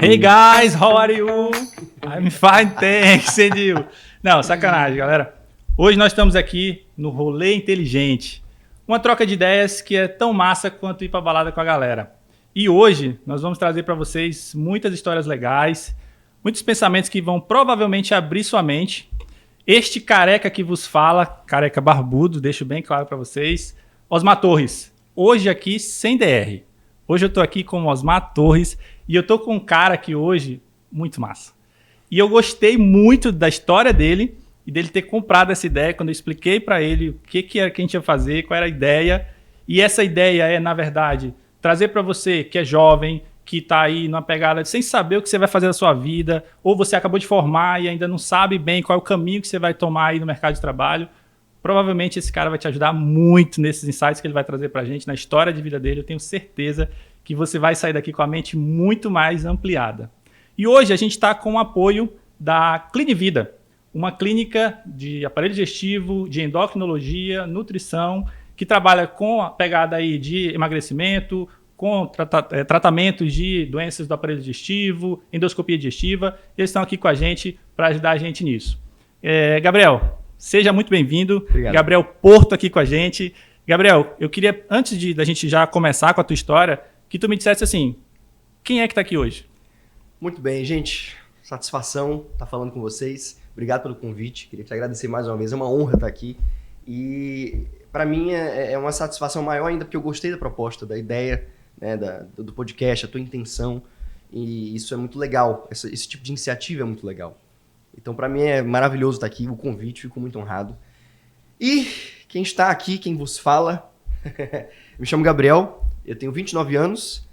Hey guys, how are you? I'm fine, thanks, and you? Não, sacanagem, galera. Hoje nós estamos aqui no Rolê Inteligente. Uma troca de ideias que é tão massa quanto ir pra balada com a galera. E hoje nós vamos trazer para vocês muitas histórias legais, muitos pensamentos que vão provavelmente abrir sua mente. Este careca que vos fala, careca barbudo, deixo bem claro para vocês, Osmar Torres. Hoje aqui sem DR. Hoje eu tô aqui com o Osmar Torres e eu tô com um cara aqui hoje muito massa. E eu gostei muito da história dele e dele ter comprado essa ideia quando eu expliquei para ele o que era que a gente ia fazer, qual era a ideia. E essa ideia é, na verdade, trazer para você que é jovem, que está aí numa pegada sem saber o que você vai fazer da sua vida, ou você acabou de formar e ainda não sabe bem qual é o caminho que você vai tomar aí no mercado de trabalho. Provavelmente esse cara vai te ajudar muito nesses insights que ele vai trazer para a gente, na história de vida dele. Eu tenho certeza que você vai sair daqui com a mente muito mais ampliada. E hoje a gente está com o apoio da Clinivida, uma clínica de aparelho digestivo, de endocrinologia, nutrição, que trabalha com a pegada aí de emagrecimento, com tratamentos de doenças do aparelho digestivo, endoscopia digestiva. Eles estão aqui com a gente para ajudar a gente nisso. Gabriel, seja muito bem-vindo. Obrigado. Gabriel Porto aqui com a gente. Gabriel, eu queria, antes da gente já começar com a tua história, que tu me dissesse assim, quem é que está aqui hoje? Muito bem, gente. Satisfação estar falando com vocês. Obrigado pelo convite. Queria te agradecer mais uma vez. É uma honra estar aqui. E para mim é uma satisfação maior ainda porque eu gostei da proposta, da ideia, né, do podcast, a tua intenção. E isso é muito legal. Esse tipo de iniciativa é muito legal. Então, para mim é maravilhoso estar aqui. O convite, fico muito honrado. E quem está aqui, quem vos fala, me chamo Gabriel. Eu tenho 29 anos.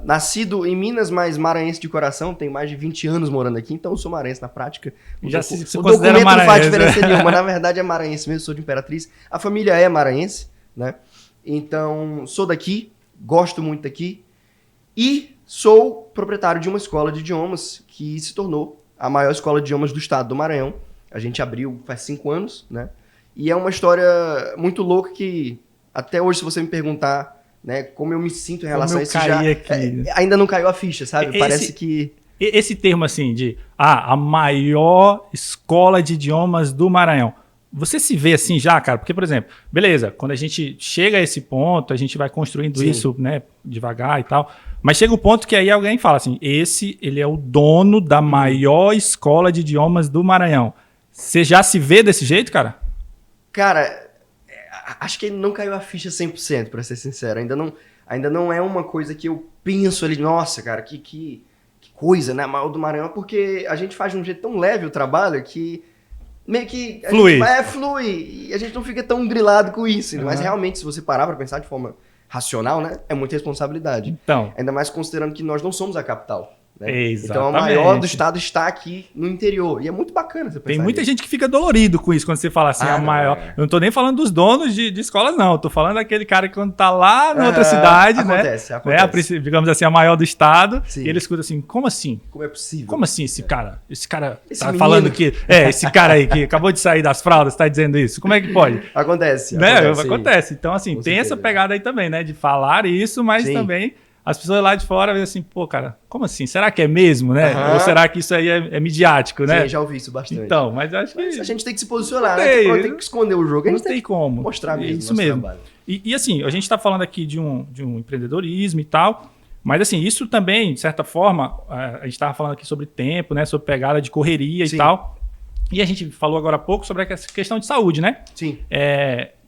Nascido em Minas, mas maranhense de coração, tenho mais de 20 anos morando aqui, então eu sou maranhense na prática. Já se o considera documento não faz maranhense, diferença nenhuma, na verdade é maranhense mesmo, sou de Imperatriz. A família é maranhense, né? Então sou daqui, gosto muito daqui e sou proprietário de uma escola de idiomas que se tornou a maior escola de idiomas do estado do Maranhão. A gente abriu faz 5 anos, né? E é uma história muito louca que até hoje, se você me perguntar, né, como eu me sinto em relação a isso, ainda não caiu a ficha, sabe? Parece que... Esse termo assim de a maior escola de idiomas do Maranhão, você se vê assim já, cara? Porque, por exemplo, beleza, quando a gente chega a esse ponto, a gente vai construindo Sim. isso, né, devagar e tal, mas chega um ponto que aí alguém fala assim, ele é o dono da maior escola de idiomas do Maranhão. Você já se vê desse jeito, cara? Cara, acho que não caiu a ficha 100%, pra ser sincero. Ainda não é uma coisa que eu penso ali, nossa, cara, que coisa, né? Maior do Maranhão, porque a gente faz de um jeito tão leve o trabalho que meio que... flui. E a gente não fica tão grilado com isso. Uhum. Mas realmente, se você parar pra pensar de forma racional, né? É muita responsabilidade. Então. Ainda mais considerando que nós não somos a capital. Né? Exatamente. Então a maior do estado está aqui no interior. E é muito bacana você pensar. Tem muita gente que fica dolorido com isso quando você fala assim, a maior. Eu não tô nem falando dos donos de escolas, não. Eu tô falando daquele cara que quando tá lá na outra cidade, acontece. Né? Digamos assim, a maior do estado. Sim. E ele escuta assim, como assim? Como é possível? Como assim esse cara? Esse cara esse tá menino. falando que... esse cara aí que acabou de sair das fraldas tá dizendo isso. Como é que pode? Acontece. Acontece. Então, assim, tem certeza. Essa pegada aí também, né? De falar isso, mas Sim. também... As pessoas lá de fora veem assim, pô, cara, como assim? Será que é mesmo, né? Uhum. Ou será que isso aí é midiático, né? Sim, já ouvi isso bastante. Então, mas acho que... Mas a gente tem que se posicionar, né? Tem que esconder o jogo. A gente não tem como. Mostrar mesmo isso mesmo. Trabalho. E assim, a gente está falando aqui de um empreendedorismo e tal, mas assim, isso também, de certa forma, a gente estava falando aqui sobre tempo, né? Sobre pegada de correria Sim. e tal. E a gente falou agora há pouco sobre essa questão de saúde, né? Sim.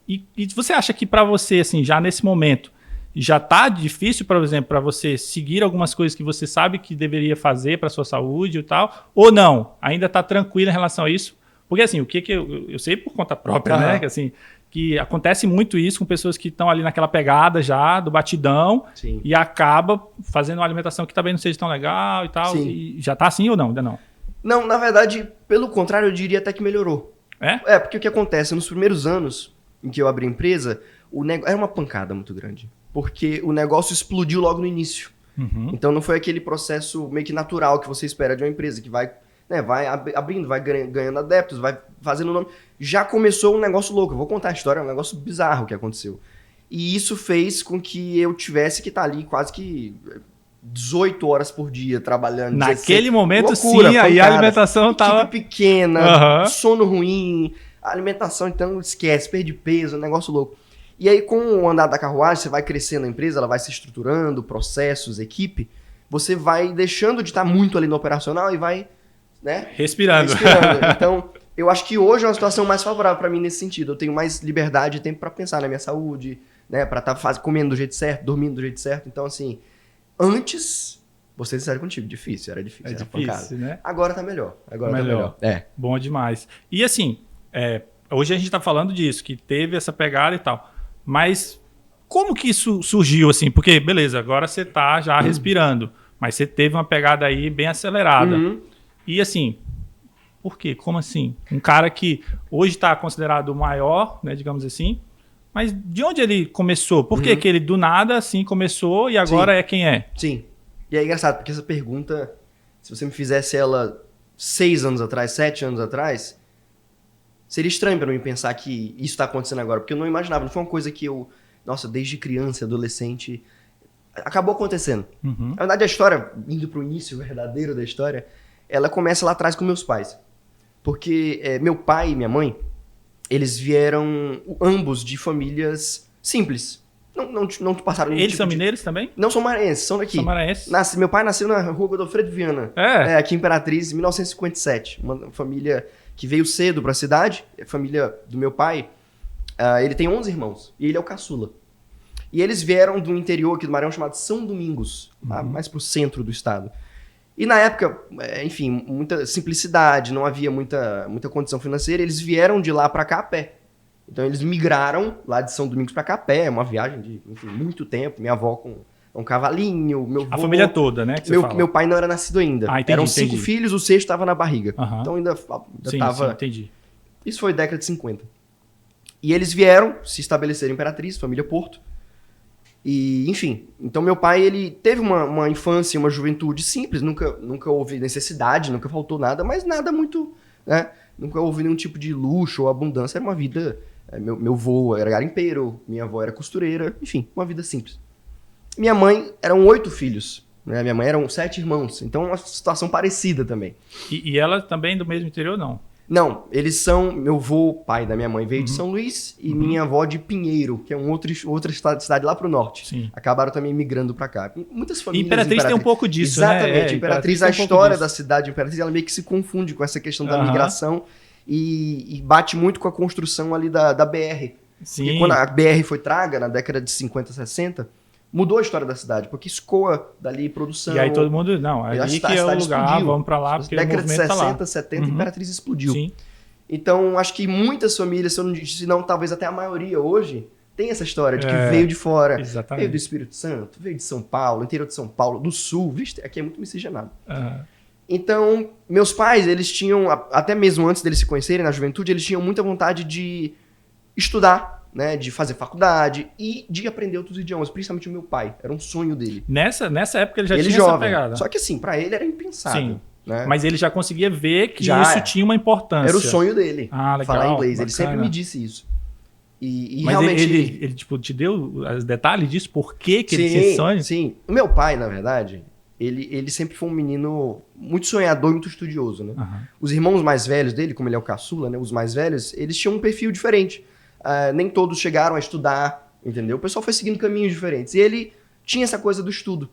E você acha que para você, assim, já nesse momento, já tá difícil, por exemplo, para você seguir algumas coisas que você sabe que deveria fazer para sua saúde e tal, ou não? Ainda tá tranquilo em relação a isso? Porque assim, o que eu sei por conta própria, né? Que, assim, que acontece muito isso com pessoas que estão ali naquela pegada já do batidão Sim. e acaba fazendo uma alimentação que também não seja tão legal e tal. Sim. E já tá assim ou não? Ainda não? Não, na verdade, pelo contrário, eu diria até que melhorou. Porque o que acontece? Nos primeiros anos em que eu abri a empresa, era uma pancada muito grande. Porque o negócio explodiu logo no início. Uhum. Então não foi aquele processo meio que natural que você espera de uma empresa, que vai abrindo, vai ganhando adeptos, vai fazendo nome. Já começou um negócio louco. Eu vou contar a história, é um negócio bizarro que aconteceu. E isso fez com que eu tivesse que estar ali quase que 18 horas por dia trabalhando. Naquele momento, loucura, sim, aí a pancada. alimentação tava... Equipe pequena, Uhum. sono ruim, a alimentação, então, esquece, perde peso, um negócio louco. E aí, com o andar da carruagem, você vai crescendo a empresa, ela vai se estruturando, processos, equipe, você vai deixando de estar muito ali no operacional e vai, né? Respirando. Então, eu acho que hoje é uma situação mais favorável para mim nesse sentido. Eu tenho mais liberdade e tempo para pensar na minha saúde, né? Para estar comendo do jeito certo, dormindo do jeito certo. Então, assim, antes, vou ser sincero contigo, difícil, era difícil. É era difícil, pancada. né? Agora tá melhor. Agora Melhor. tá melhor. É. Bom demais. E assim, hoje a gente tá falando disso, que teve essa pegada e tal. Mas como que isso surgiu, assim? Porque, beleza, agora você tá já respirando, mas você teve uma pegada aí bem acelerada. Uhum. E assim, por quê? Como assim? Um cara que hoje está considerado o maior, né, digamos assim, mas de onde ele começou? Por que que ele do nada assim começou e agora é quem é? Sim. E é engraçado, porque essa pergunta, se você me fizesse ela 6 anos atrás, 7 anos atrás, seria estranho para mim pensar que isso tá acontecendo agora, porque eu não imaginava, não foi uma coisa que eu, nossa, desde criança, adolescente, acabou acontecendo. Uhum. Na verdade, a história, indo pro início verdadeiro da história, ela começa lá atrás com meus pais. Porque meu pai e minha mãe, eles vieram ambos de famílias simples. Não passaram Eles são mineiros também? Não são maranhenses, são daqui. São maranhenses? Meu pai nasceu na rua Godofredo Viana, aqui em Imperatriz, em 1957. Uma família que veio cedo para a cidade. A família do meu pai, ele tem 11 irmãos e ele é o caçula. E eles vieram do interior aqui do Maranhão chamado São Domingos, lá mais pro centro do estado. E na época, enfim, muita simplicidade, não havia muita condição financeira, eles vieram de lá para cá a pé. Então eles migraram lá de São Domingos para cá a pé, uma viagem de, enfim, muito tempo. Minha avó com um cavalinho, meu avô... A família toda, né? Que você fala. Meu pai não era nascido ainda. Entendi, Eram 5 filhos, o 6º estava na barriga. Uhum. Então ainda Sim, tava... sim, entendi. Isso foi década de 50. E eles vieram se estabelecer em Imperatriz, família Porto. E, enfim, então meu pai, ele teve uma infância, uma juventude simples, nunca houve necessidade, nunca faltou nada, mas nada muito, né? Nunca houve nenhum tipo de luxo ou abundância, era uma vida... Meu avô era garimpeiro, minha avó era costureira, enfim, uma vida simples. Minha mãe, eram 8 filhos, né? Minha mãe eram 7 irmãos, então uma situação parecida também. E ela também do mesmo interior, não? Não, eles são... Meu avô, pai da minha mãe, veio de São Luís e minha avó de Pinheiro, que é outra cidade lá pro norte. Sim. Acabaram também migrando pra cá. Muitas famílias... Imperatriz tem um pouco disso, Exatamente. né? Imperatriz, a história da cidade de Imperatriz, ela meio que se confunde com essa questão da migração e bate muito com a construção ali da BR. Sim. Porque quando a BR foi traga, na década de 50, 60... mudou a história da cidade, porque escoa dali produção. E aí todo mundo, não, ali que é o lugar, explodiu. Vamos pra lá, porque o década de movimento 60, tá lá. 70, Imperatriz explodiu. Sim. Então, acho que muitas famílias, se não talvez até a maioria hoje, tem essa história de que veio de fora. Exatamente. Veio do Espírito Santo, veio de São Paulo, interior de São Paulo, do Sul, vixe, aqui é muito miscigenado. Então, meus pais, eles tinham, até mesmo antes deles se conhecerem na juventude, eles tinham muita vontade de estudar, né, de fazer faculdade e de aprender outros idiomas, principalmente o meu pai, era um sonho dele. Nessa época ele já tinha jovem, essa pegada. só que assim, pra ele era impensável. Sim. Né? Mas ele já conseguia ver que isso tinha uma importância. Era o sonho dele, legal, falar inglês, bacana. ele sempre me disse isso. E mas realmente... ele tipo, te deu os detalhes disso? Por que ele tinha esse sonho? Sim, o meu pai, na verdade, ele sempre foi um menino muito sonhador e muito estudioso, né? Os irmãos mais velhos dele, como ele é o caçula, né? Os mais velhos, eles tinham um perfil diferente. Nem todos chegaram a estudar, entendeu? O pessoal foi seguindo caminhos diferentes. E ele tinha essa coisa do estudo.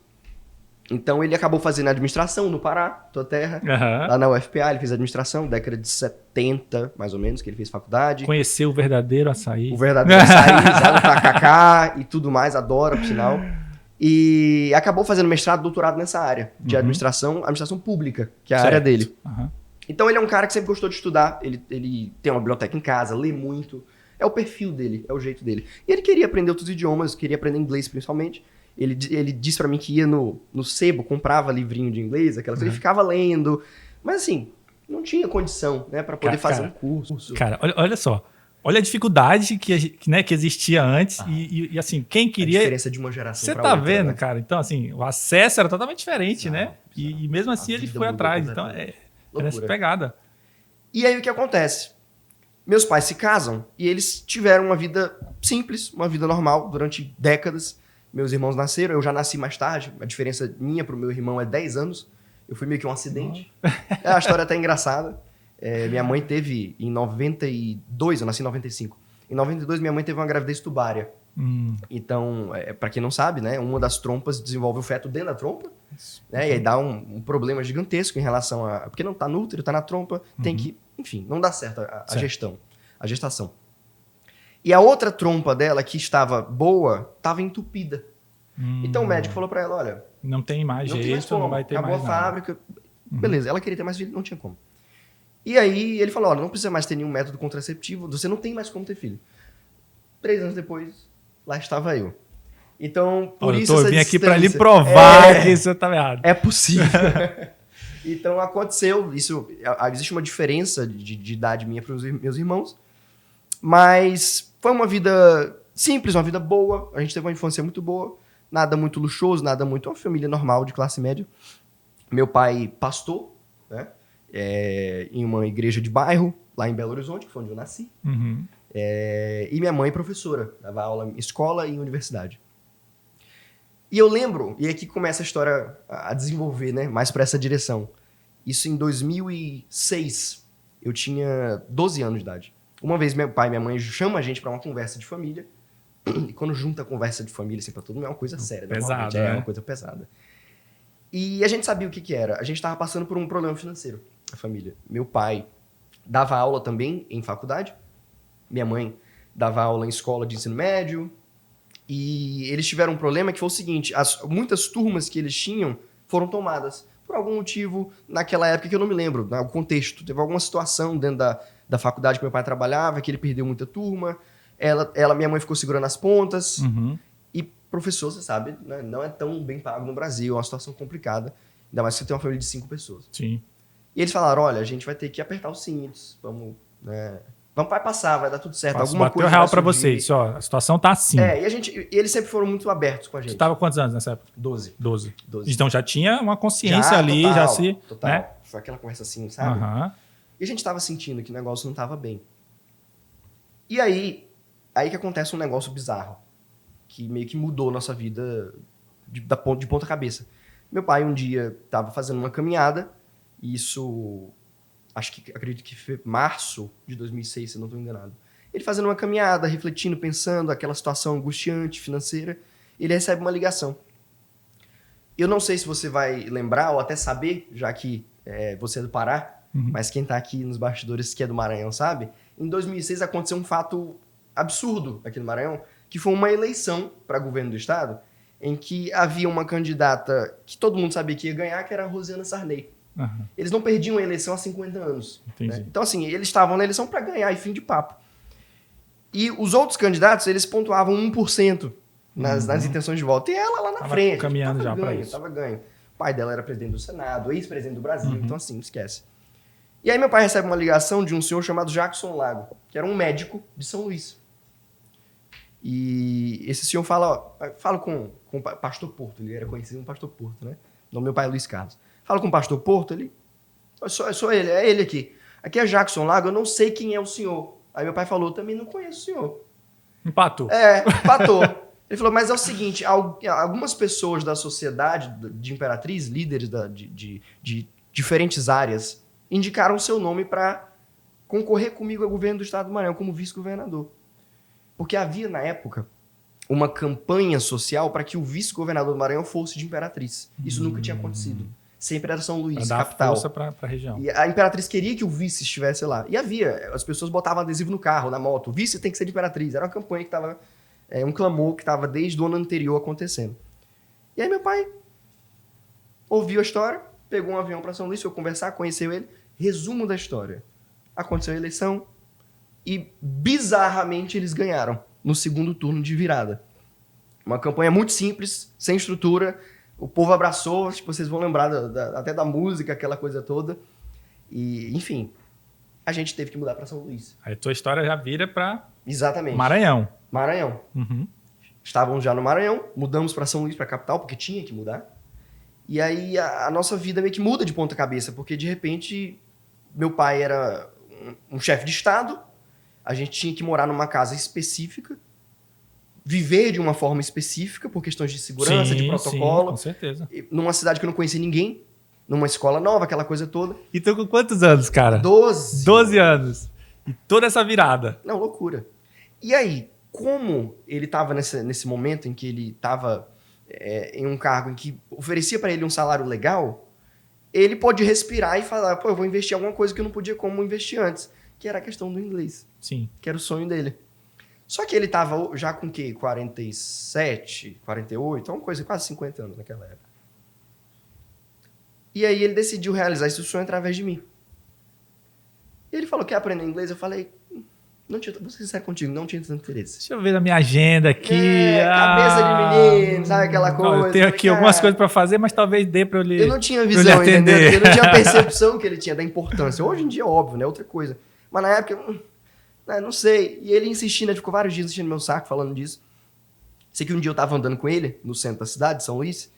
Então ele acabou fazendo administração no Pará, tua terra. Lá na UFPA ele fez administração, década de 70, mais ou menos, que ele fez faculdade. Conheceu o verdadeiro açaí. O verdadeiro açaí, usado pra cacá e tudo mais, adora, por sinal. E acabou fazendo mestrado, doutorado nessa área de administração pública, que é a área dele. Então ele é um cara que sempre gostou de estudar, ele tem uma biblioteca em casa, lê muito. É o perfil dele, é o jeito dele. E ele queria aprender outros idiomas, queria aprender inglês principalmente. Ele disse pra mim que ia no sebo, comprava livrinho de inglês, aquela coisa, ele ficava lendo. Mas assim, não tinha condição, né, pra poder fazer um curso. Cara, olha só. Olha a dificuldade que existia antes e assim, quem queria... A diferença de uma geração Você pra tá outra, vendo, né? cara? Então, assim, o acesso era totalmente diferente, né? E mesmo assim ele foi atrás. Então, era essa pegada. E aí o que acontece? Meus pais se casam e eles tiveram uma vida simples, uma vida normal durante décadas. meus irmãos nasceram, eu já nasci mais tarde, a diferença minha pro meu irmão é 10 anos, eu fui meio que um acidente. A história é até engraçada. Minha mãe teve em 92, eu nasci em 95. Em 92, minha mãe teve uma gravidez tubária. Então, para quem não sabe, né, uma das trompas desenvolve o feto dentro da trompa, né, e aí dá um problema gigantesco em relação a... Porque não tá no útero, tá na trompa, tem que... Enfim, não dá certo a gestação. E a outra trompa dela, que estava boa, estava entupida. Então o médico falou para ela, olha... Não tem mais jeito, não vai ter acabou mais a fábrica. Beleza, ela queria ter mais filho, não tinha como. E aí ele falou, olha, não precisa mais ter nenhum método contraceptivo, você não tem mais como ter filho. 3 anos depois, lá estava eu. Então, por isso eu vim aqui para lhe provar que isso estava errado. É possível. Então aconteceu, existe uma diferença de idade minha para os meus irmãos, mas foi uma vida simples, uma vida boa, a gente teve uma infância muito boa, nada muito luxuoso, nada muito... Uma família normal, de classe média. Meu pai pastor, né? Em uma igreja de bairro, lá em Belo Horizonte, que foi onde eu nasci. E minha mãe professora, dava aula em escola e em universidade. E eu lembro, e aqui começa a história a desenvolver, né, mais para essa direção. Isso em 2006, eu tinha 12 anos de idade. Uma vez meu pai e minha mãe chamam a gente para uma conversa de família, e quando junta a conversa de família, assim, para todo mundo é uma coisa séria. Pesada, né? É uma coisa pesada. E a gente sabia o que era. A gente estava passando por um problema financeiro, a família. Meu pai dava aula também em faculdade, minha mãe dava aula em escola de ensino médio, e eles tiveram um problema que foi o seguinte, muitas turmas que eles tinham foram tomadas por algum motivo naquela época que eu não me lembro, né, o contexto. Teve alguma situação dentro da faculdade que meu pai trabalhava, que ele perdeu muita turma, minha mãe ficou segurando as pontas, e professor, você sabe, né, não é tão bem pago no Brasil, é uma situação complicada, ainda mais se você tem uma família de 5 pessoas. Sim. E eles falaram, olha, a gente vai ter que apertar os cintos, vai passar, vai dar tudo certo. Alguma coisa real pra vocês, ó, a situação tá assim. E eles sempre foram muito abertos com a gente. Você tava quantos anos nessa época? 12. Então já tinha uma consciência ali, total, já se... Total. Né? Foi aquela conversa assim, sabe? E a gente tava sentindo que o negócio não tava bem. E aí que acontece um negócio bizarro, que meio que mudou nossa vida de ponta cabeça. Meu pai um dia tava fazendo uma caminhada, e isso... acredito que foi março de 2006, se eu não estou enganado. Ele fazendo uma caminhada, refletindo, pensando, aquela situação angustiante, financeira, ele recebe uma ligação. Eu não sei se você vai lembrar ou até saber, já que você é do Pará, mas quem está aqui nos bastidores que é do Maranhão sabe, em 2006 aconteceu um fato absurdo aqui no Maranhão, que foi uma eleição para governo do estado, em que havia uma candidata que todo mundo sabia que ia ganhar, que era a Rosiana Sarney. Eles não perdiam a eleição há 50 anos. Né? Então, assim, eles estavam na eleição para ganhar e fim de papo. E os outros candidatos, eles pontuavam 1% nas intenções de voto. E ela lá na frente. Caminhando já para isso. Tava ganho. O pai dela era presidente do Senado, ex-presidente do Brasil. Então, assim, esquece. E aí meu pai recebe uma ligação de um senhor chamado Jackson Lago, que era um médico de São Luís. E esse senhor fala com o pastor Porto. Ele era conhecido como pastor Porto, né? O nome do meu pai é Luiz Carlos. Fala com o pastor Porto, ele... Sou ele, é ele aqui. Aqui é Jackson Lago, eu não sei quem é o senhor. Aí meu pai falou, também não conheço o senhor. Empatou. Empatou. Ele falou, mas é o seguinte, algumas pessoas da sociedade de Imperatriz, líderes de diferentes áreas, indicaram o seu nome para concorrer comigo ao governo do estado do Maranhão como vice-governador. Porque havia, na época, uma campanha social para que o vice-governador do Maranhão fosse de Imperatriz. Isso nunca tinha acontecido. Sempre era São Luís, pra dar capital. Força para a região. E a Imperatriz queria que o vice estivesse lá. E havia, as pessoas botavam adesivo no carro, na moto. O vice tem que ser de Imperatriz. Era uma campanha que estava, um clamor que estava desde o ano anterior acontecendo. E aí meu pai ouviu a história, pegou um avião para São Luís, foi conversar, conheceu ele. Resumo da história. Aconteceu a eleição e, bizarramente, eles ganharam no segundo turno de virada. Uma campanha muito simples, sem estrutura. O povo abraçou, tipo, vocês vão lembrar até da música, aquela coisa toda. E, enfim, a gente teve que mudar para São Luís. Aí a tua história já vira para... Exatamente. Maranhão. Estávamos já no Maranhão, mudamos para São Luís, para a capital, porque tinha que mudar. E aí a nossa vida meio que muda de ponta cabeça, porque de repente meu pai era um chefe de estado, a gente tinha que morar numa casa específica, viver de uma forma específica, por questões de segurança, de protocolo. Sim, com certeza. Numa cidade que eu não conhecia ninguém, numa escola nova, aquela coisa toda. E tu com quantos anos, cara? 12. 12 anos. E toda essa virada. Não, loucura. E aí, como ele estava nesse momento em que ele estava em um cargo em que oferecia para ele um salário legal, ele pode respirar e falar, pô, eu vou investir em alguma coisa que eu não podia como investir antes, que era a questão do inglês, Sim. que era o sonho dele. Só que ele estava já com o quê? 47, 48, uma coisa, quase 50 anos naquela época. E aí ele decidiu realizar esse sonho através de mim. E ele falou, quer aprender inglês? Eu falei, não tinha, vou ser sincero contigo, não tinha tanto interesse. Deixa eu ver na minha agenda aqui. Cabeça de menino, sabe aquela coisa. Eu tenho aqui algumas coisas para fazer, mas talvez dê para eu lhe Eu não tinha visão, entendeu? Eu não tinha a percepção que ele tinha da importância. Hoje em dia é óbvio, né? Outra coisa. Mas na época, não sei. E ele insistindo, ele ficou vários dias enchendo meu saco falando disso. Sei que um dia eu tava andando com ele, no centro da cidade, São Luís,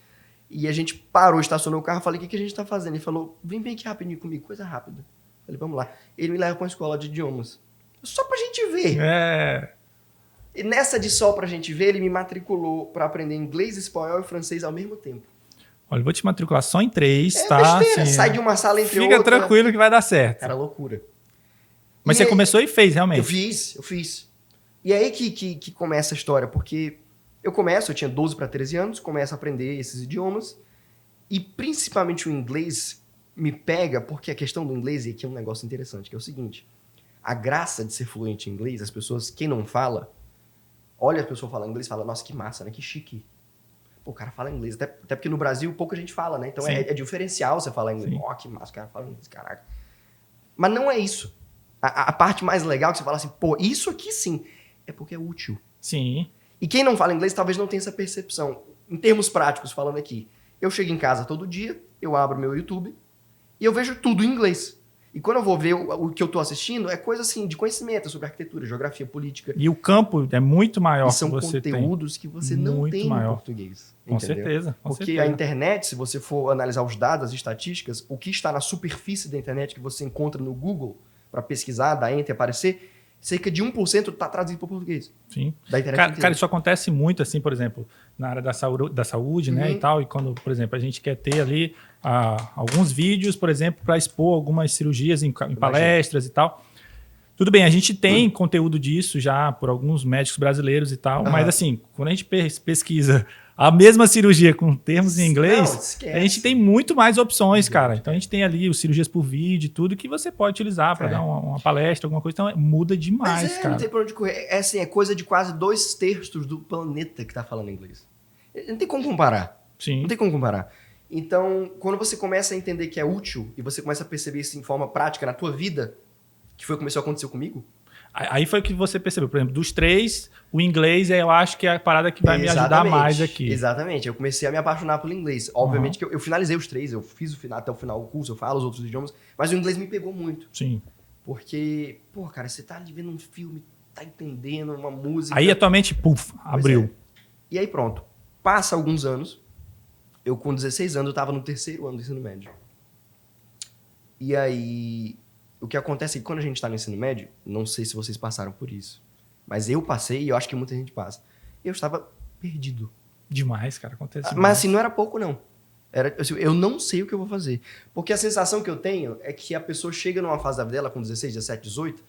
e a gente parou, estacionou o carro, falei, o que a gente tá fazendo? Ele falou, vem aqui rapidinho comigo, coisa rápida. Falei, vamos lá. Ele me leva pra uma escola de idiomas. Só pra gente ver. E nessa de só pra gente ver, ele me matriculou pra aprender inglês, espanhol e francês ao mesmo tempo. Olha, eu vou te matricular só em 3, tá? Besteira, sai de uma sala entre Fica outra. tranquilo que vai dar certo. Era loucura. Mas você começou e fez, realmente? Eu fiz. E é aí que começa a história, porque eu tinha 12 para 13 anos, começo a aprender esses idiomas, e principalmente o inglês me pega, porque a questão do inglês, e aqui é um negócio interessante, que é o seguinte, a graça de ser fluente em inglês, as pessoas, quem não fala, olha as pessoas falando inglês e fala, nossa, que massa, né? Que chique. Pô, o cara fala inglês, até porque no Brasil pouca gente fala, né? Então é diferencial você falar inglês. Ó, que massa, o cara fala inglês, caraca. Mas não é isso. A parte mais legal que você fala assim, pô, isso aqui sim, é porque é útil. Sim. E quem não fala inglês talvez não tenha essa percepção. Em termos práticos, falando aqui, eu chego em casa todo dia, eu abro meu YouTube e eu vejo tudo em inglês. E quando eu vou ver o que eu tô assistindo, é coisa assim, de conhecimento sobre arquitetura, geografia, política. E o campo é muito maior e são que você conteúdos que você não muito tem maior. no português. Com entendeu? certeza. Porque a internet, se você for analisar os dados, as estatísticas, o que está na superfície da internet que você encontra no Google para pesquisar, dar enter, aparecer, cerca de 1% está traduzido para o português. Sim. Da internet Cara, isso acontece muito, assim, por exemplo, na área da saúde, né, e tal, e quando, por exemplo, a gente quer ter ali alguns vídeos, por exemplo, para expor algumas cirurgias em palestras e tal. Tudo bem, a gente tem conteúdo disso já por alguns médicos brasileiros e tal, mas assim, quando a gente pesquisa a mesma cirurgia com termos em inglês, a gente tem muito mais opções, cara. Então a gente tem ali os cirurgias por vídeo e tudo que você pode utilizar para dar uma palestra, alguma coisa. Então muda demais, cara. Não tem pra onde correr. É coisa de quase 2/3 do planeta que tá falando inglês. Não tem como comparar. Sim. Não tem como comparar. Então, quando você começa a entender que é útil e você começa a perceber isso em forma prática na tua vida, que foi o que começou a acontecer comigo. Aí foi o que você percebeu. Por exemplo, dos 3, o inglês eu acho que é a parada que vai me ajudar mais aqui. Exatamente. Eu comecei a me apaixonar pelo inglês. Obviamente que eu finalizei os 3, eu fiz até o final o curso, eu falo os outros idiomas, mas o inglês me pegou muito. Sim. Porque, pô, cara, você tá ali vendo um filme, tá entendendo uma música. Aí a tua mente, puf, abriu. E aí pronto. Passa alguns anos, eu com 16 anos, eu tava no 3º ano do ensino médio. E aí, o que acontece é que quando a gente tá no ensino médio, não sei se vocês passaram por isso, mas eu passei e eu acho que muita gente passa. Eu estava perdido. Demais, cara, acontece demais. Mas assim, não era pouco, não. Era, assim, eu não sei o que eu vou fazer. Porque a sensação que eu tenho é que a pessoa chega numa fase da vida dela, com 16, 17, 18,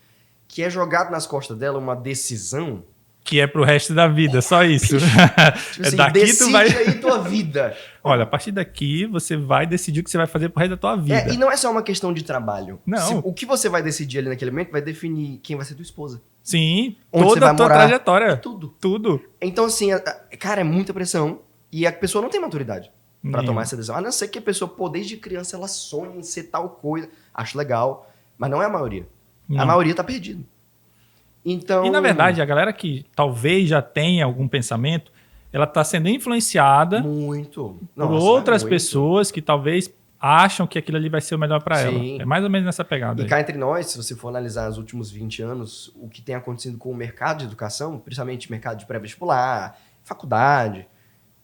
que é jogado nas costas dela uma decisão... Que é pro resto da vida, só isso. Tipo assim, daqui decide tu vai... aí tua vida. Olha, a partir daqui você vai decidir o que você vai fazer pro resto da tua vida. E não é só uma questão de trabalho. Não. O que você vai decidir ali naquele momento vai definir quem vai ser tua esposa. Sim, onde toda você vai a tua morar, trajetória. Tudo. Então, assim, cara, é muita pressão. E a pessoa não tem maturidade pra tomar essa decisão. A não ser que a pessoa, pô, desde criança, ela sonha em ser tal coisa. Acho legal. Mas não é a maioria. Não. A maioria tá perdida. Então... E, na verdade, a galera que talvez já tenha algum pensamento, ela está sendo influenciada por outras pessoas que talvez acham que aquilo ali vai ser o melhor para ela. É mais ou menos nessa pegada. E cá entre nós, se você for analisar os últimos 20 anos, o que tem acontecido com o mercado de educação, principalmente mercado de pré-vestibular, faculdade,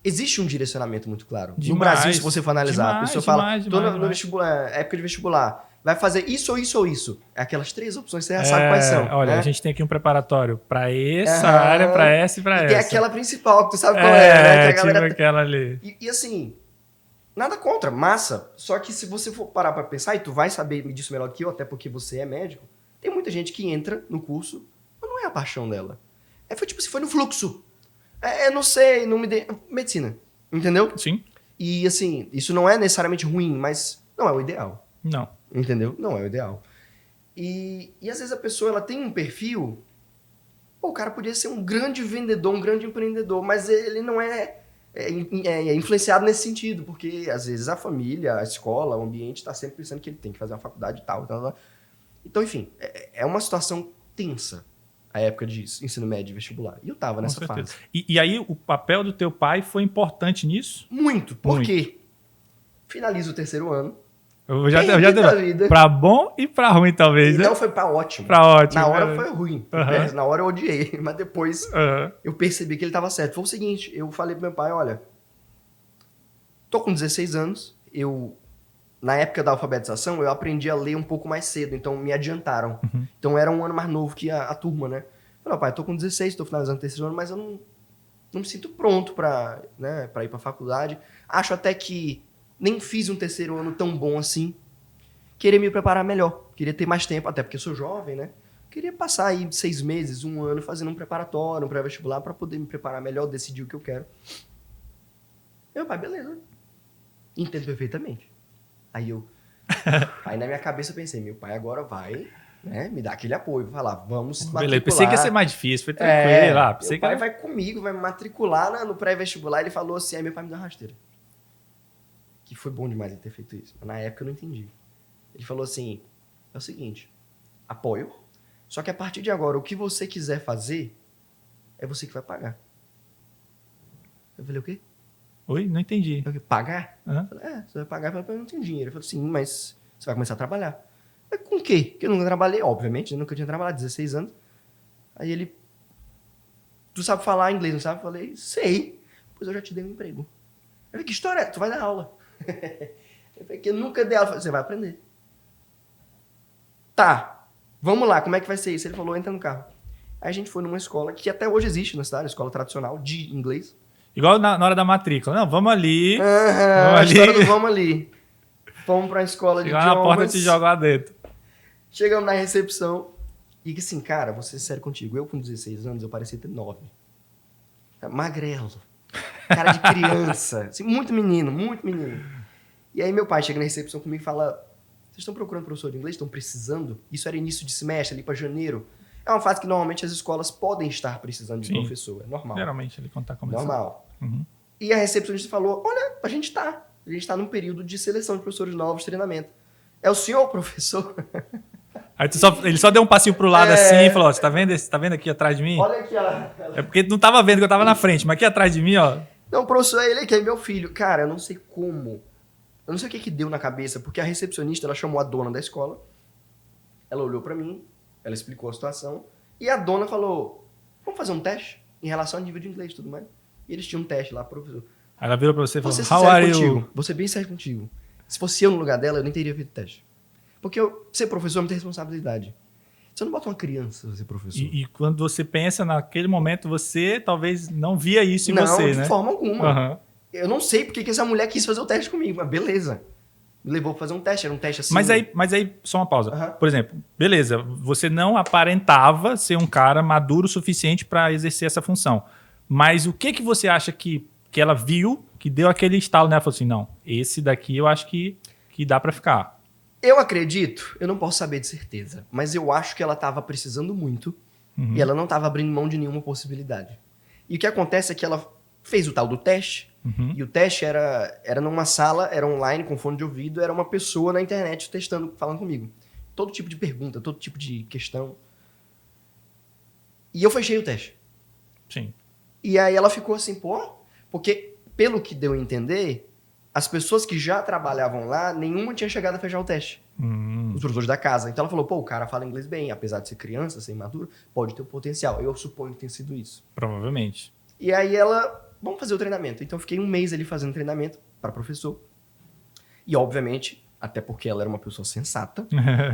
existe um direcionamento muito claro. No Brasil, se você for analisar, a pessoa fala, tô no vestibular, época de vestibular, vai fazer isso ou isso ou isso. É aquelas 3 opções, você já sabe quais são. Olha, né? a gente tem aqui um preparatório para essa área, para essa e para essa. E tem aquela principal, que tu sabe qual né? Que a galera... tipo aquela ali. E assim, nada contra, massa. Só que se você for parar pra pensar, e tu vai saber disso melhor que eu, até porque você é médico, tem muita gente que entra no curso, mas não é a paixão dela. Foi tipo, se foi no fluxo. Não sei, não me dê... Medicina, entendeu? Sim. E assim, isso não é necessariamente ruim, mas não é o ideal. Não. Entendeu? Não é o ideal. E às vezes a pessoa ela tem um perfil... Pô, o cara podia ser um grande vendedor, um grande empreendedor, mas ele não é influenciado nesse sentido, porque às vezes a família, a escola, o ambiente está sempre pensando que ele tem que fazer uma faculdade e tal. Então, enfim, é uma situação tensa a época de ensino médio e vestibular. E eu tava nessa fase. E aí o papel do teu pai foi importante nisso? Muito. Por quê? Finalizo o 3º ano. Eu já deu pra bom e pra ruim, talvez, né? Não, foi pra ótimo. Pra ótimo. Na hora foi ruim. Na hora eu odiei, mas depois eu percebi que ele tava certo. Foi o seguinte, eu falei pro meu pai, olha, tô com 16 anos, na época da alfabetização, eu aprendi a ler um pouco mais cedo, então me adiantaram. Então era um ano mais novo que a turma, né? Falei, pai, tô com 16, tô finalizando o 3º ano, mas eu não me sinto pronto pra ir pra faculdade. Acho até que nem fiz um 3º ano tão bom assim. Queria me preparar melhor. Queria ter mais tempo, até porque eu sou jovem, né? Queria passar aí 6 meses, 1 ano, fazendo um preparatório, um pré-vestibular, para poder me preparar melhor, decidir o que eu quero. Meu pai, beleza. Entendo perfeitamente. Aí na minha cabeça eu pensei, meu pai agora vai, né, me dar aquele apoio, vai falar, vamos matricular. Beleza, pensei que ia ser mais difícil, foi tranquilo lá. Meu pai vai comigo, vai me matricular no pré-vestibular. Ele falou assim, aí meu pai me deu uma rasteira. Que foi bom demais ele ter feito isso. Mas na época eu não entendi. Ele falou assim, é o seguinte, apoio, só que a partir de agora, o que você quiser fazer, é você que vai pagar. Eu falei, o quê? Oi? Não entendi. Eu falei, pagar? Uhum. Eu falei, você vai pagar, eu não tenho dinheiro. Ele falou, sim, mas você vai começar a trabalhar. Eu falei, com o quê? Porque eu nunca trabalhei, obviamente, eu nunca tinha trabalhado, 16 anos. Aí ele, tu sabe falar inglês, não sabe? Eu falei, sei, pois eu já te dei um emprego. Eu falei, que história é? Tu vai dar aula. Eu falei, que eu nunca dei aula. Eu falei, você vai aprender. Tá, vamos lá, como é que vai ser isso? Ele falou, entra no carro. Aí a gente foi numa escola que até hoje existe na cidade, escola tradicional de inglês. Igual na hora da matrícula. Não, vamos ali. A história do vamos ali. Fomos pra escola de idiomas. Chegar na porta e te jogar lá dentro. Chegamos na recepção. E assim, cara, vou ser sério contigo. Eu com 16 anos, eu parecia ter 9. Magrelo. Cara de criança. Assim, muito menino, muito menino. E aí meu pai chega na recepção comigo e fala, vocês estão procurando professor de inglês? Estão precisando? Isso era início de semestre, ali pra janeiro. É uma fase que normalmente as escolas podem estar precisando de professor. É normal. Geralmente ele tá começando. Normal. E a recepcionista falou, olha, a gente tá num período de seleção de professores novos, treinamento. É o senhor o professor? Aí ele só deu um passinho pro lado assim e falou, ó, você tá vendo aqui atrás de mim? Olha aqui, ó. É porque não tava vendo que eu tava na frente, mas aqui atrás de mim, ó. Não, o professor é ele aqui, é meu filho. Cara, eu não sei como. Eu não sei o que deu na cabeça, porque a recepcionista, ela chamou a dona da escola, ela olhou pra mim, ela explicou a situação, e a dona falou, vamos fazer um teste em relação ao nível de inglês e tudo mais. E eles tinham um teste lá, professor. Aí ela virou pra você e falou, how are you? Vou ser bem sério contigo. Se fosse eu no lugar dela, eu nem teria feito teste. Porque ser professor não tem responsabilidade. Você não bota uma criança pra ser professor. E quando você pensa naquele momento, você talvez não via isso em você, né? Não, de forma alguma. Eu não sei porque que essa mulher quis fazer o teste comigo, mas beleza. Me levou pra fazer um teste, era um teste assim. Mas aí só uma pausa. Por exemplo, beleza, você não aparentava ser um cara maduro o suficiente para exercer essa função. Mas o que você acha que ela viu, que deu aquele estalo nela? Falou assim, não, esse daqui eu acho que dá para ficar. Eu acredito, eu não posso saber de certeza, mas eu acho que ela estava precisando muito e ela não estava abrindo mão de nenhuma possibilidade. E o que acontece é que ela fez o tal do teste, e o teste era numa sala, era online, com fone de ouvido, era uma pessoa na internet testando, falando comigo. Todo tipo de pergunta, todo tipo de questão. E eu fechei o teste. Sim. E aí ela ficou assim, pô, porque pelo que deu a entender, as pessoas que já trabalhavam lá, nenhuma tinha chegado a fechar o teste. Os professores da casa. Então ela falou, pô, o cara fala inglês bem, apesar de ser criança, ser imaturo, pode ter um potencial. Eu suponho que tenha sido isso. Provavelmente. E aí ela, vamos fazer o treinamento. Então eu fiquei um mês ali fazendo treinamento para professor. E obviamente, até porque ela era uma pessoa sensata.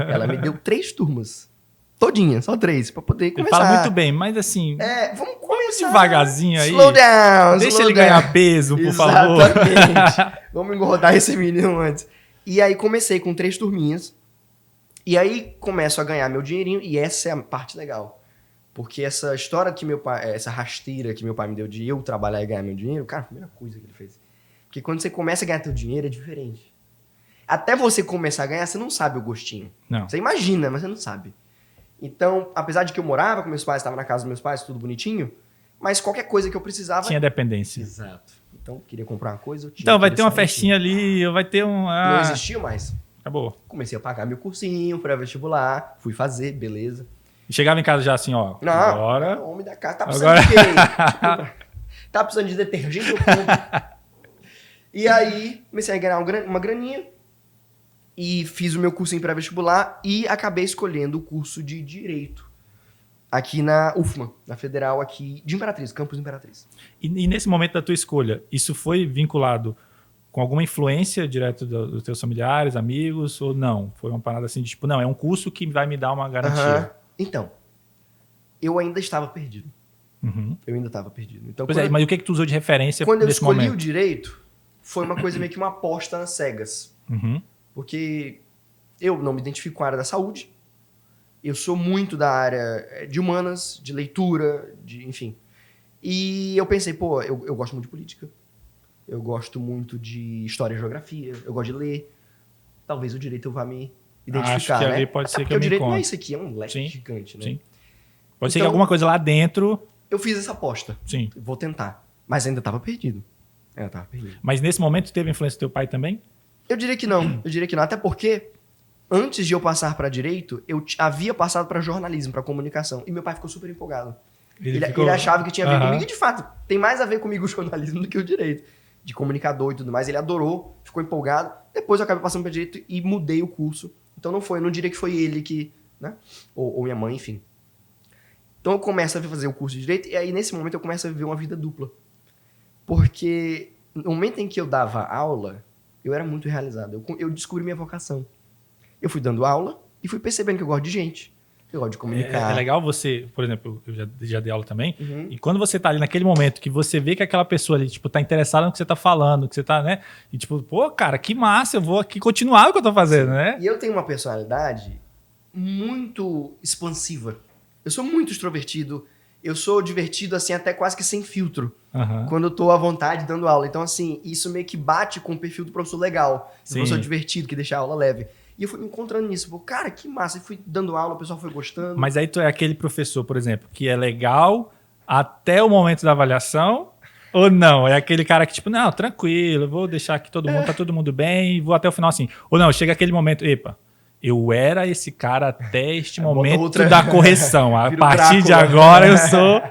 Ela me deu 3 turmas. Todinha, só 3, pra poder Ele começar. fala muito bem, mas assim, Vamos começar devagarzinho aí. Slow down, Deixa slow ele down. ganhar peso, por favor. Exatamente. Vamos engordar esse menino antes. E aí comecei com 3 turminhas. E aí começo a ganhar meu dinheirinho. E essa é a parte legal. Porque essa história que meu pai... Essa rasteira que meu pai me deu de eu trabalhar e ganhar meu dinheiro... Cara, a primeira coisa que ele fez. Porque quando você começa a ganhar teu dinheiro é diferente. Até você começar a ganhar, você não sabe o gostinho. Não. Você imagina, mas você não sabe. Então, apesar de que eu morava com meus pais, estava na casa dos meus pais, tudo bonitinho, mas qualquer coisa que eu precisava... Tinha dependência. Exato. Então, queria comprar uma coisa, eu tinha. Então, vai ter uma festinha ali, vai ter um... Não existia mais. Acabou. Comecei a pagar meu cursinho, pré-vestibular, fui fazer, beleza. E chegava em casa já assim, ó. Não, Agora... homem da casa, tá precisando de quê? Tá precisando de detergente, eu compro. E aí, comecei a ganhar uma graninha e fiz o meu curso em pré-vestibular e acabei escolhendo o curso de Direito aqui na UFMA, na Federal aqui de Imperatriz, Campus Imperatriz. E nesse momento da tua escolha, isso foi vinculado com alguma influência direto dos teus familiares, amigos, ou não? Foi uma parada assim de tipo, não, é um curso que vai me dar uma garantia. Então, eu ainda estava perdido. Uhum. Eu ainda estava perdido. Então, Pois é, mas o que tu usou de referência quando eu nesse escolhi momento? o Direito, foi uma coisa meio que uma aposta nas cegas. Uhum. Porque eu não me identifico com a área da saúde. Eu sou muito da área de humanas, de leitura, enfim. E eu pensei, pô, eu gosto muito de política. Eu gosto muito de história e geografia. Eu gosto de ler. Talvez o direito eu vá me identificar, Acho que né? ali pode ser Porque que eu o me direito não é encontre. isso aqui, é um leque Sim, gigante, né? sim. Pode ser que Então- alguma coisa lá dentro... Eu fiz essa aposta. Sim. Vou tentar. Mas ainda estava perdido. Mas nesse momento teve influência do teu pai também? Eu diria que não. Eu diria que não. Até porque, antes de eu passar para direito, eu havia passado para jornalismo, para comunicação. E meu pai ficou super empolgado. Ele achava que tinha a ver comigo. E, de fato, tem mais a ver comigo o jornalismo do que o direito. De comunicador e tudo mais. Ele adorou, ficou empolgado. Depois eu acabei passando para direito e mudei o curso. Então eu não diria que foi ele que... né? Ou minha mãe, enfim. Então eu começo a fazer o curso de direito. E aí, nesse momento, eu começo a viver uma vida dupla. Porque no momento em que eu dava aula... eu era muito realizado. Eu descobri minha vocação. Eu fui dando aula e fui percebendo que eu gosto de gente. Eu gosto de comunicar. É legal você, por exemplo, eu já dei aula também, Uhum. e quando você tá ali naquele momento que você vê que aquela pessoa ali, tipo, tá interessada no que você tá falando, que você tá, né? E tipo, pô, cara, que massa, eu vou aqui continuar o que eu tô fazendo, né? E eu tenho uma personalidade muito expansiva. Eu sou muito extrovertido. Eu sou divertido, assim, até quase que sem filtro. Aham. Quando eu tô à vontade dando aula. Então, assim, isso meio que bate com o perfil do professor legal. Do Sim. professor divertido, que deixa a aula leve. E eu fui me encontrando nisso. Pô, cara, que massa. E fui dando aula, o pessoal foi gostando. Mas aí tu é aquele professor, por exemplo, que é legal até o momento da avaliação, ou não? É aquele cara que, tipo, não, tranquilo, eu vou deixar aqui todo mundo, tá todo mundo bem, e vou até o final assim. Ou não, chega aquele momento, epa, eu era esse cara até este momento da correção. A Vira o partir de Drácula. agora eu sou...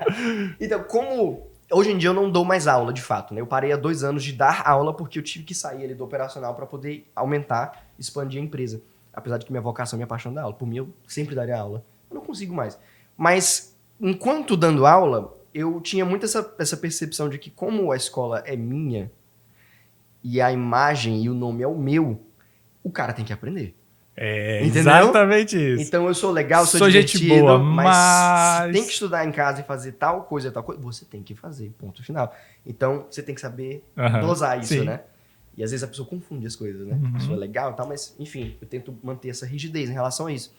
Então, como hoje em dia eu não dou mais aula, de fato, né? Eu parei há 2 anos de dar aula porque eu tive que sair ali do operacional para poder aumentar, expandir a empresa. Apesar de que minha vocação é minha paixão da aula. Por mim, eu sempre daria aula. Eu não consigo mais. Mas, enquanto dando aula, eu tinha muito essa percepção de que como a escola é minha e a imagem e o nome é o meu, o cara tem que aprender. É Entendeu? exatamente isso. Então eu sou legal, sou gente divertido, boa, mas se tem que estudar em casa e fazer tal coisa, você tem que fazer, ponto final. Então você tem que saber dosar isso, sim. né? E às vezes a pessoa confunde as coisas, né? A pessoa é legal e tal, mas enfim, eu tento manter essa rigidez em relação a isso.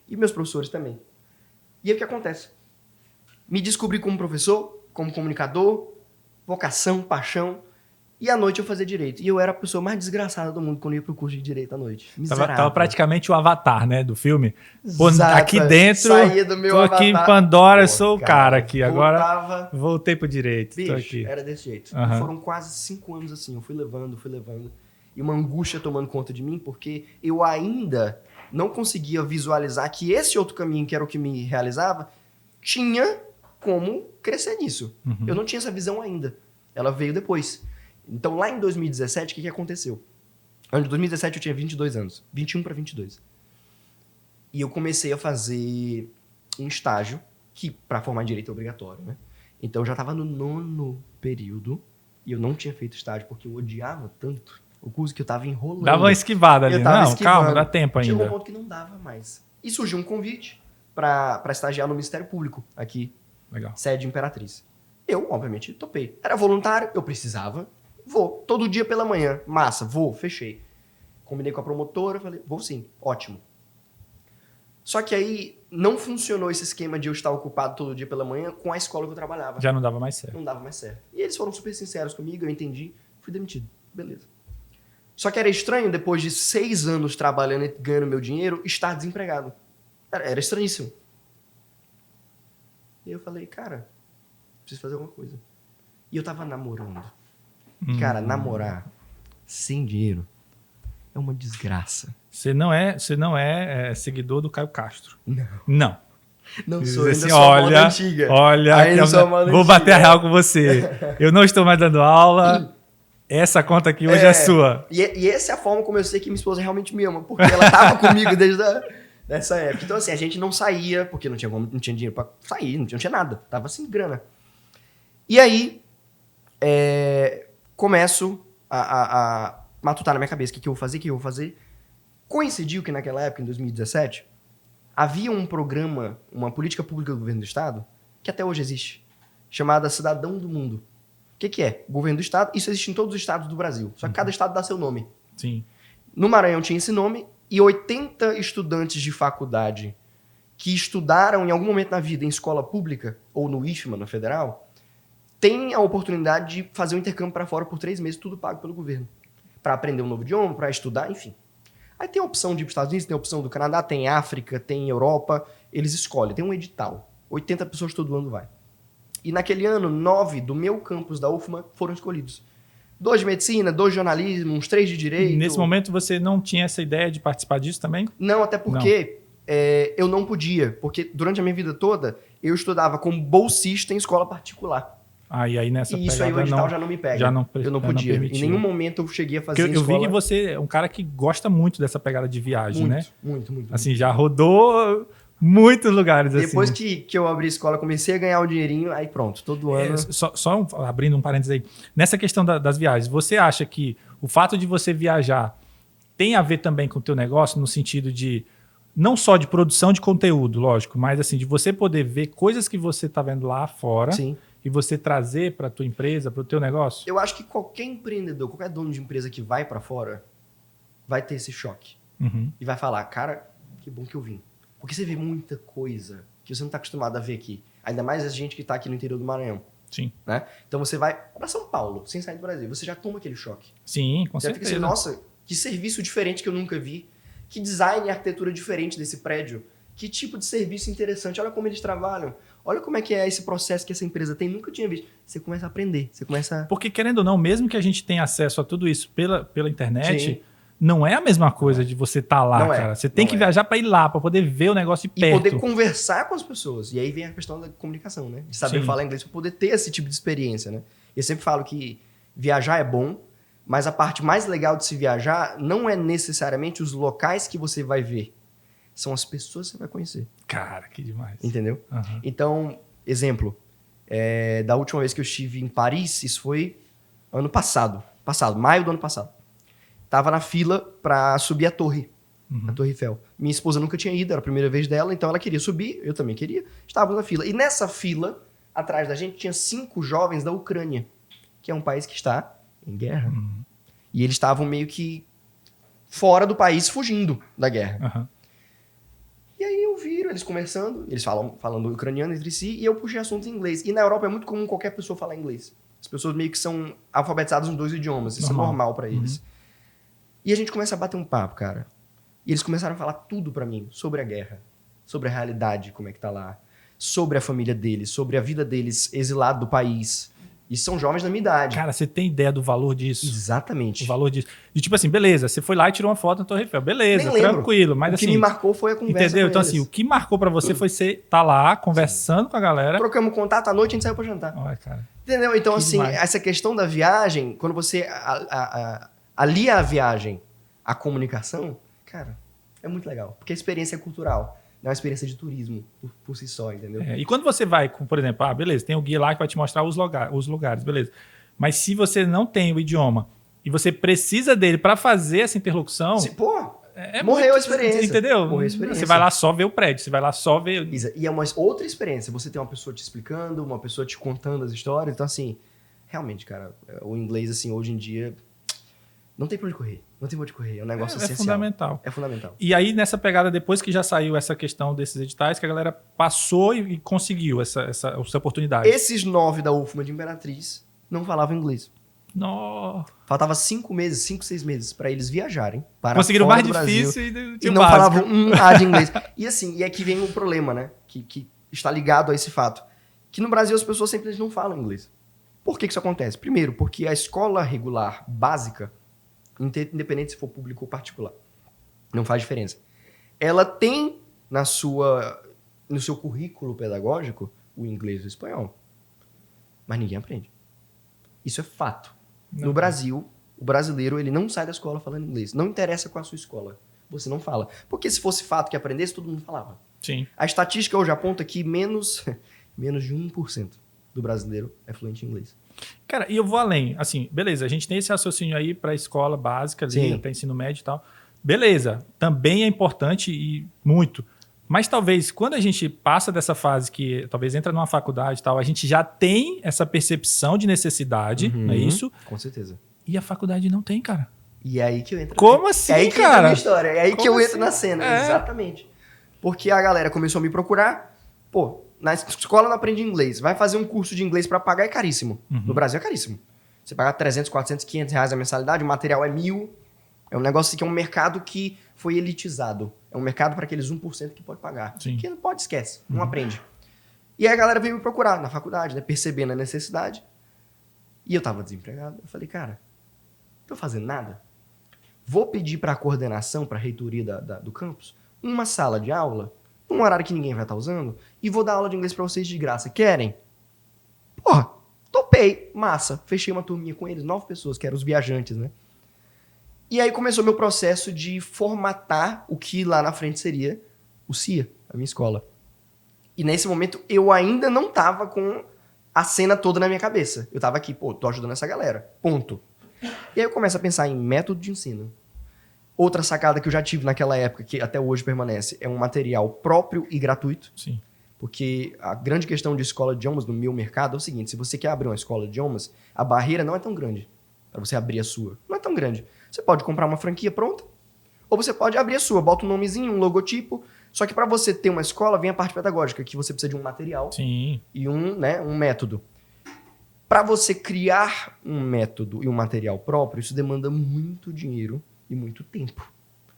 E meus professores também. E aí o que acontece? Me descobri como professor, como comunicador, vocação, paixão. E à noite eu fazia direito. E eu era a pessoa mais desgraçada do mundo quando eu ia pro curso de direito à noite. Tava praticamente o avatar, né, do filme. Pô, Exato. aqui dentro, Saía do meu tô aqui avatar. em Pandora, eu Pô, sou o cara aqui. Agora voltava... voltei pro direito, tô Bicho, aqui. era desse jeito. Uhum. E foram quase 5 anos assim. Eu fui levando. E uma angústia tomando conta de mim, porque eu ainda não conseguia visualizar que esse outro caminho, que era o que me realizava, tinha como crescer nisso. Uhum. Eu não tinha essa visão ainda. Ela veio depois. Então, lá em 2017, o que aconteceu? Em 2017 eu tinha 22 anos. 21 para 22. E eu comecei a fazer um estágio, que para formar em direito é obrigatório, né? Então eu já estava no 9º período e eu não tinha feito estágio porque eu odiava tanto o curso que eu tava enrolando. Dava uma esquivada ali. Eu tava Não, esquivando. calma, dá tempo ainda. Chegou um ponto que não dava mais. E surgiu um convite para estagiar no Ministério Público, aqui, Legal. sede Imperatriz. Eu, obviamente, topei. Era voluntário, eu precisava. Vou, todo dia pela manhã. Massa, vou, fechei. Combinei com a promotora, falei, vou sim, ótimo. Só que aí não funcionou esse esquema de eu estar ocupado todo dia pela manhã com a escola que eu trabalhava. Já não dava mais certo. Não dava mais certo. E eles foram super sinceros comigo, eu entendi, fui demitido. Beleza. Só que era estranho, depois de 6 anos trabalhando e ganhando meu dinheiro, estar desempregado. Era estranhíssimo. E eu falei, cara, preciso fazer alguma coisa. E eu tava namorando. Cara, namorar sem dinheiro é uma desgraça. Você não é seguidor do Caio Castro. Não. Não Diz sou, ainda assim, sou a moda antiga. Olha, Ainda sou a moda vou antiga. bater a real com você. Eu não estou mais dando aula. Essa conta aqui hoje é sua. E essa é a forma como eu sei que minha esposa realmente me ama, porque ela tava comigo desde essa época. Então, assim, a gente não saía, porque não tinha dinheiro pra sair, não tinha nada. Tava sem grana. E aí, começo a matutar na minha cabeça o que eu vou fazer. Coincidiu que naquela época, em 2017, havia um programa, uma política pública do governo do estado, que até hoje existe, chamada Cidadão do Mundo. O que é? O governo do estado, isso existe em todos os estados do Brasil, só que cada estado dá seu nome. Sim. No Maranhão tinha esse nome, e 80 estudantes de faculdade que estudaram em algum momento na vida em escola pública, ou no IFMA, na federal, têm a oportunidade de fazer um intercâmbio para fora por 3 meses, tudo pago pelo governo. Para aprender um novo idioma, para estudar, enfim. Aí tem a opção de ir para os Estados Unidos, tem a opção do Canadá, tem África, tem Europa, eles escolhem, tem um edital. 80 pessoas todo ano vai. E naquele ano, 9 do meu campus da UFMA foram escolhidos. 2 de medicina, 2 de jornalismo, uns 3 de direito. Nesse momento você não tinha essa ideia de participar disso também? Não, até porque eu não podia. Porque durante a minha vida toda, eu estudava como bolsista em escola particular. E aí nessa E isso aí o edital já não me pega. Eu não podia. Em nenhum momento eu cheguei a fazer eu vi que você é um cara que gosta muito dessa pegada de viagem, né? Muito. Assim, já rodou muitos lugares. Depois assim. que eu abri a escola, comecei a ganhar o dinheirinho, aí pronto, todo ano... Abrindo um parênteses aí. Nessa questão das viagens, você acha que o fato de você viajar tem a ver também com o teu negócio, no sentido de, não só de produção de conteúdo, lógico, mas assim, de você poder ver coisas que você está vendo lá fora... Sim. E você trazer para a tua empresa, para o teu negócio? Eu acho que qualquer empreendedor, qualquer dono de empresa que vai para fora, vai ter esse choque. Uhum. E vai falar, cara, que bom que eu vim. Porque você vê muita coisa que você não está acostumado a ver aqui. Ainda mais a gente que está aqui no interior do Maranhão. Sim. Né? Então você vai para São Paulo, sem sair do Brasil. Você já toma aquele choque. Sim, com você certeza. Fica assim, nossa, que serviço diferente que eu nunca vi. Que design e arquitetura diferente desse prédio. Que tipo de serviço interessante. Olha como eles trabalham. Olha como é que é esse processo que essa empresa tem. Nunca tinha visto. Você começa a aprender. Você começa... Porque, querendo ou não, mesmo que a gente tenha acesso a tudo isso pela internet, Sim. não é a mesma coisa de você estar lá, cara. Você tem que viajar para ir lá, para poder ver o negócio de perto. E poder conversar com as pessoas. E aí vem a questão da comunicação, né? De saber falar inglês para poder ter esse tipo de experiência, né? Eu sempre falo que viajar é bom, mas a parte mais legal de se viajar não é necessariamente os locais que você vai ver. São as pessoas que você vai conhecer. Cara, que demais. Entendeu? Uhum. Então, exemplo, da última vez que eu estive em Paris, isso foi ano passado, maio do ano passado. Tava na fila para subir a torre, a Torre Eiffel. Minha esposa nunca tinha ido, era a primeira vez dela, então ela queria subir, eu também queria. Estávamos na fila. E nessa fila, atrás da gente, tinha 5 jovens da Ucrânia, que é um país que está em guerra. Uhum. E eles estavam meio que fora do país, fugindo da guerra. Uhum. E aí eu vi eles conversando, eles falando ucraniano entre si, e eu puxei assunto em inglês. E na Europa é muito comum qualquer pessoa falar inglês. As pessoas meio que são alfabetizadas nos 2 idiomas, isso é normal pra eles. E a gente começa a bater um papo, cara. E eles começaram a falar tudo pra mim sobre a guerra, sobre a realidade, como é que tá lá, sobre a família deles, sobre a vida deles exilado do país. E são jovens da minha idade. Cara, você tem ideia do valor disso? Exatamente. O valor disso. E tipo assim, beleza, você foi lá e tirou uma foto na Torre Eiffel. Beleza, tranquilo. Mas o assim, que me marcou foi a conversa. Entendeu? Com então eles. assim, o que marcou pra você foi você estar lá conversando com a galera. Trocamos contato, à noite a gente saiu pra jantar. Olha, cara. Entendeu? Então, Que assim, demais. essa questão da viagem, quando você alia a viagem à comunicação, cara, é muito legal. Porque a experiência é cultural. Não é uma experiência de turismo por si só, entendeu? E quando você vai, por exemplo, beleza, tem o guia lá que vai te mostrar os lugares, beleza. Mas se você não tem o idioma e você precisa dele para fazer essa interlocução, morreu a experiência. Entendeu? Morreu a experiência. Você vai lá só ver o prédio, você vai lá só ver... E é uma outra experiência. Você tem uma pessoa te explicando, uma pessoa te contando as histórias. Então, assim, realmente, cara, o inglês, assim, hoje em dia, não tem pra onde correr. Não tem pra onde correr. É um negócio essencial. É fundamental. É fundamental. E aí, nessa pegada, depois que já saiu essa questão desses editais, que a galera passou e conseguiu essa oportunidade. Esses 9 da UFMA de Imperatriz não falavam inglês. Nossa. Faltava 5 meses, 5, 6 meses para eles viajarem para conseguiram o fora mais do Brasil, difícil e não falavam um A de inglês. E assim, e aqui vem um problema, né? Que está ligado a esse fato. Que no Brasil as pessoas simplesmente não falam inglês. Por que isso acontece? Primeiro, porque a escola regular básica, independente se for público ou particular, não faz diferença. Ela tem no seu currículo pedagógico o inglês e o espanhol. Mas ninguém aprende. Isso é fato. No Brasil, o brasileiro ele não sai da escola falando inglês. Não interessa qual a sua escola. Você não fala. Porque se fosse fato que aprendesse, todo mundo falava. Sim. A estatística hoje aponta que menos de 1% do brasileiro é fluente em inglês. Cara, e eu vou além. Assim, beleza, a gente tem esse raciocínio aí para a escola básica, ali, até ensino médio e tal. Beleza, também é importante e muito. Mas talvez, quando a gente passa dessa fase que talvez entra numa faculdade e tal, a gente já tem essa percepção de necessidade, não é isso? Com certeza. E a faculdade não tem, cara. E é aí que eu entro. Como assim, é aí que cara? entra a minha história. É aí Como que eu assim? entro na cena. É. Exatamente. Porque a galera começou a me procurar. Pô, na escola não aprende inglês. Vai fazer um curso de inglês para pagar é caríssimo. No Brasil é caríssimo. Você pagar 300, 400, 500 reais a mensalidade, o material é 1.000. É um negócio que é um mercado que foi elitizado. É um mercado para aqueles 1% que pode pagar. Sim. Que não pode, esquece. Não aprende. E aí a galera veio me procurar na faculdade, né? Percebendo a necessidade. E eu tava desempregado. Eu falei, cara, não tô fazendo nada. Vou pedir para a coordenação, para a reitoria do campus, uma sala de aula, num horário que ninguém vai estar usando, e vou dar aula de inglês para vocês de graça. Querem? Porra, topei. Massa. Fechei uma turminha com eles, 9 pessoas, que eram os viajantes, né? E aí começou meu processo de formatar o que lá na frente seria o CIA, a minha escola. E nesse momento eu ainda não tava com a cena toda na minha cabeça. Eu tava aqui, pô, tô ajudando essa galera. Ponto. E aí eu começo a pensar em método de ensino. Outra sacada que eu já tive naquela época, que até hoje permanece, é um material próprio e gratuito. Sim. Porque a grande questão de escola de idiomas no meu mercado é o seguinte, se você quer abrir uma escola de idiomas, a barreira não é tão grande para você abrir a sua. Não é tão grande. Você pode comprar uma franquia pronta, ou você pode abrir a sua, bota um nomezinho, um logotipo. Só que para você ter uma escola, vem a parte pedagógica, que você precisa de um material Sim. e um método. Para você criar um método e um material próprio, isso demanda muito dinheiro e muito tempo.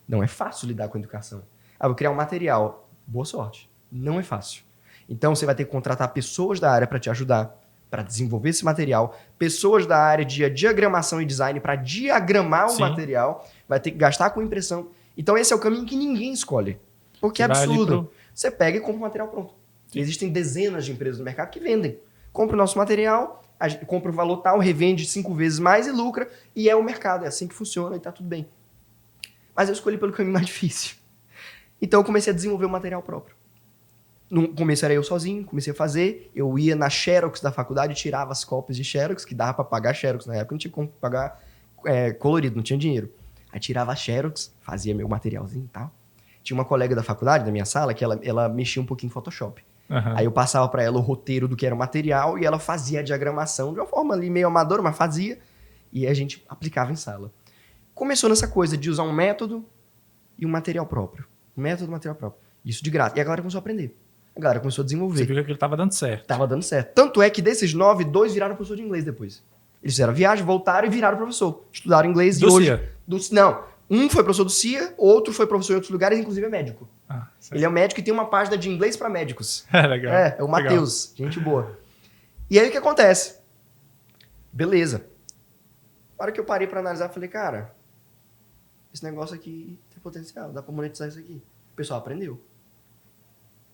Não é fácil lidar com a educação. Ah, vou criar um material. Boa sorte. Não é fácil. Então você vai ter que contratar pessoas da área para te ajudar, para desenvolver esse material, pessoas da área de diagramação e design para diagramar o material, vai ter que gastar com impressão. Então esse é o caminho que ninguém escolhe. Porque é absurdo. Você pega e compra o material pronto. Sim. Existem dezenas de empresas no mercado que vendem. Compra o nosso material, compra o valor tal, revende 5 vezes mais e lucra, e é o mercado. É assim que funciona e tá tudo bem. Mas eu escolhi pelo caminho mais difícil. Então eu comecei a desenvolver o material próprio. No começo era eu sozinho, comecei a fazer. Eu ia na Xerox da faculdade, tirava as cópias de Xerox, que dava para pagar Xerox na época, não tinha como pagar colorido, não tinha dinheiro. Aí tirava a Xerox, fazia meu materialzinho e tal. Tinha uma colega da faculdade, da minha sala, que ela mexia um pouquinho em Photoshop. Aí eu passava para ela o roteiro do que era o material e ela fazia a diagramação de uma forma ali meio amadora, mas fazia. E a gente aplicava em sala. Começou nessa coisa de usar um método e um material próprio. Um método e um material próprio. Isso de graça. E a galera começou a aprender. A galera começou a desenvolver. Você viu que aquilo estava dando certo. Tava dando certo. Tanto é que desses 9, 2 viraram professor de inglês depois. Eles fizeram a viagem, voltaram e viraram professor. Estudaram inglês do e hoje... CIA? Não. Um foi professor do CIA, outro foi professor em outros lugares, inclusive é médico. Certo. Ele é um médico e tem uma página de inglês para médicos. Legal. É o Matheus. Gente boa. E aí o que acontece? Beleza. Na hora que eu parei para analisar, eu falei, cara, esse negócio aqui tem potencial, dá para monetizar isso aqui. O pessoal aprendeu.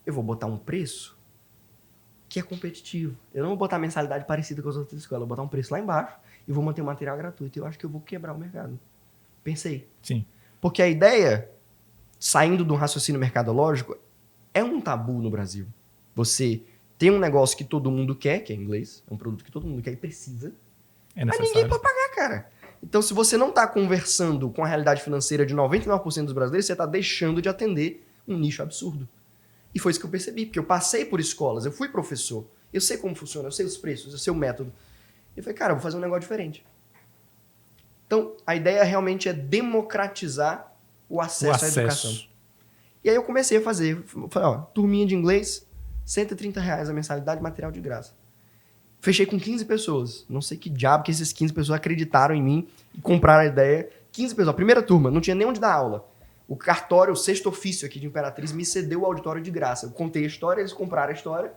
Eu vou botar um preço que é competitivo. Eu não vou botar mensalidade parecida com as outras escolas. Eu vou botar um preço lá embaixo e vou manter o material gratuito. Eu acho que eu vou quebrar o mercado. Pensei. Sim. Porque a ideia, saindo do raciocínio mercadológico, é um tabu no Brasil. Você tem um negócio que todo mundo quer, que é inglês. É um produto que todo mundo quer e precisa. É mas necessário. ninguém pode pagar, cara. Então, se você não está conversando com a realidade financeira de 99% dos brasileiros, você está deixando de atender um nicho absurdo. E foi isso que eu percebi, porque eu passei por escolas, eu fui professor, eu sei como funciona, eu sei os preços, eu sei o método. Eu falei, cara, eu vou fazer um negócio diferente. Então, a ideia realmente é democratizar o acesso à educação. E aí eu comecei a fazer, falei, ó, turminha de inglês, R$130 a mensalidade, material de graça. Fechei com 15 pessoas. Não sei que diabo que esses 15 pessoas acreditaram em mim e compraram a ideia. 15 pessoas, a primeira turma, não tinha nem onde dar aula. O cartório, o sexto ofício aqui de Imperatriz, me cedeu o auditório de graça. Eu contei a história, eles compraram a história,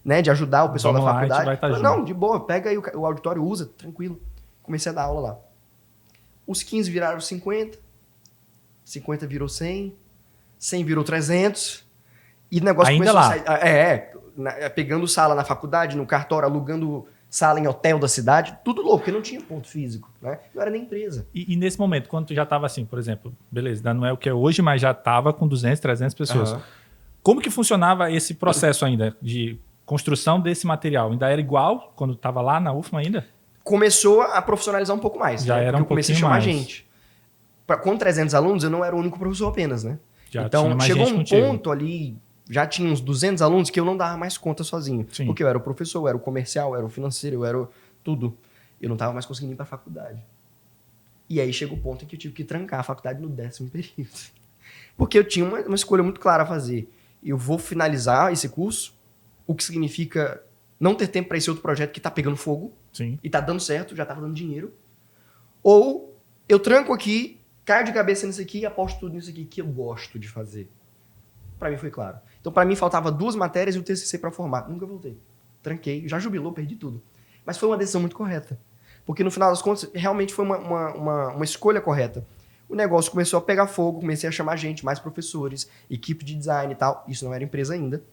né, de ajudar o pessoal da faculdade. Vai tá falei, não, de boa, pega aí o auditório, usa, tranquilo. Comecei a dar aula lá. Os 15 viraram 50, 50 virou 100, 100 virou 300, e o negócio ainda começou lá. a sair. Pegando sala na faculdade, no cartório, alugando sala em hotel da cidade, tudo louco, porque não tinha ponto físico, né? Não era nem empresa. E nesse momento, quando tu já estava assim, por exemplo, beleza, não é o que é hoje, mas já estava com 200, 300 pessoas. Uhum. Como que funcionava esse processo ainda de construção desse material? Ainda era igual quando estava lá na UFMA ainda? Começou a profissionalizar um pouco mais. Já né? era Porque um eu comecei a pouquinho chamar mais. gente. Com 300 alunos, eu não era o único professor apenas, né? Já então, tinha mais chegou gente um contigo. ponto ali, já tinha uns 200 alunos que eu não dava mais conta sozinho. Sim. Porque eu era o professor, eu era o comercial, eu era o financeiro, eu era tudo. Eu não estava mais conseguindo ir para a faculdade. E aí chegou o ponto em que eu tive que trancar a faculdade no 10º período. Porque eu tinha uma escolha muito clara a fazer. Eu vou finalizar esse curso, o que significa não ter tempo para esse outro projeto que está pegando fogo. Sim. E tá dando certo, já tava dando dinheiro. Ou eu tranco aqui, caio de cabeça nisso aqui e aposto tudo nisso aqui que eu gosto de fazer. Pra mim foi claro. Então pra mim faltava 2 matérias e o TCC pra formar. Nunca voltei. Tranquei, já jubilou, perdi tudo. Mas foi uma decisão muito correta. Porque no final das contas, realmente foi uma escolha correta. O negócio começou a pegar fogo, comecei a chamar gente, mais professores, equipe de design e tal. Isso não era empresa ainda.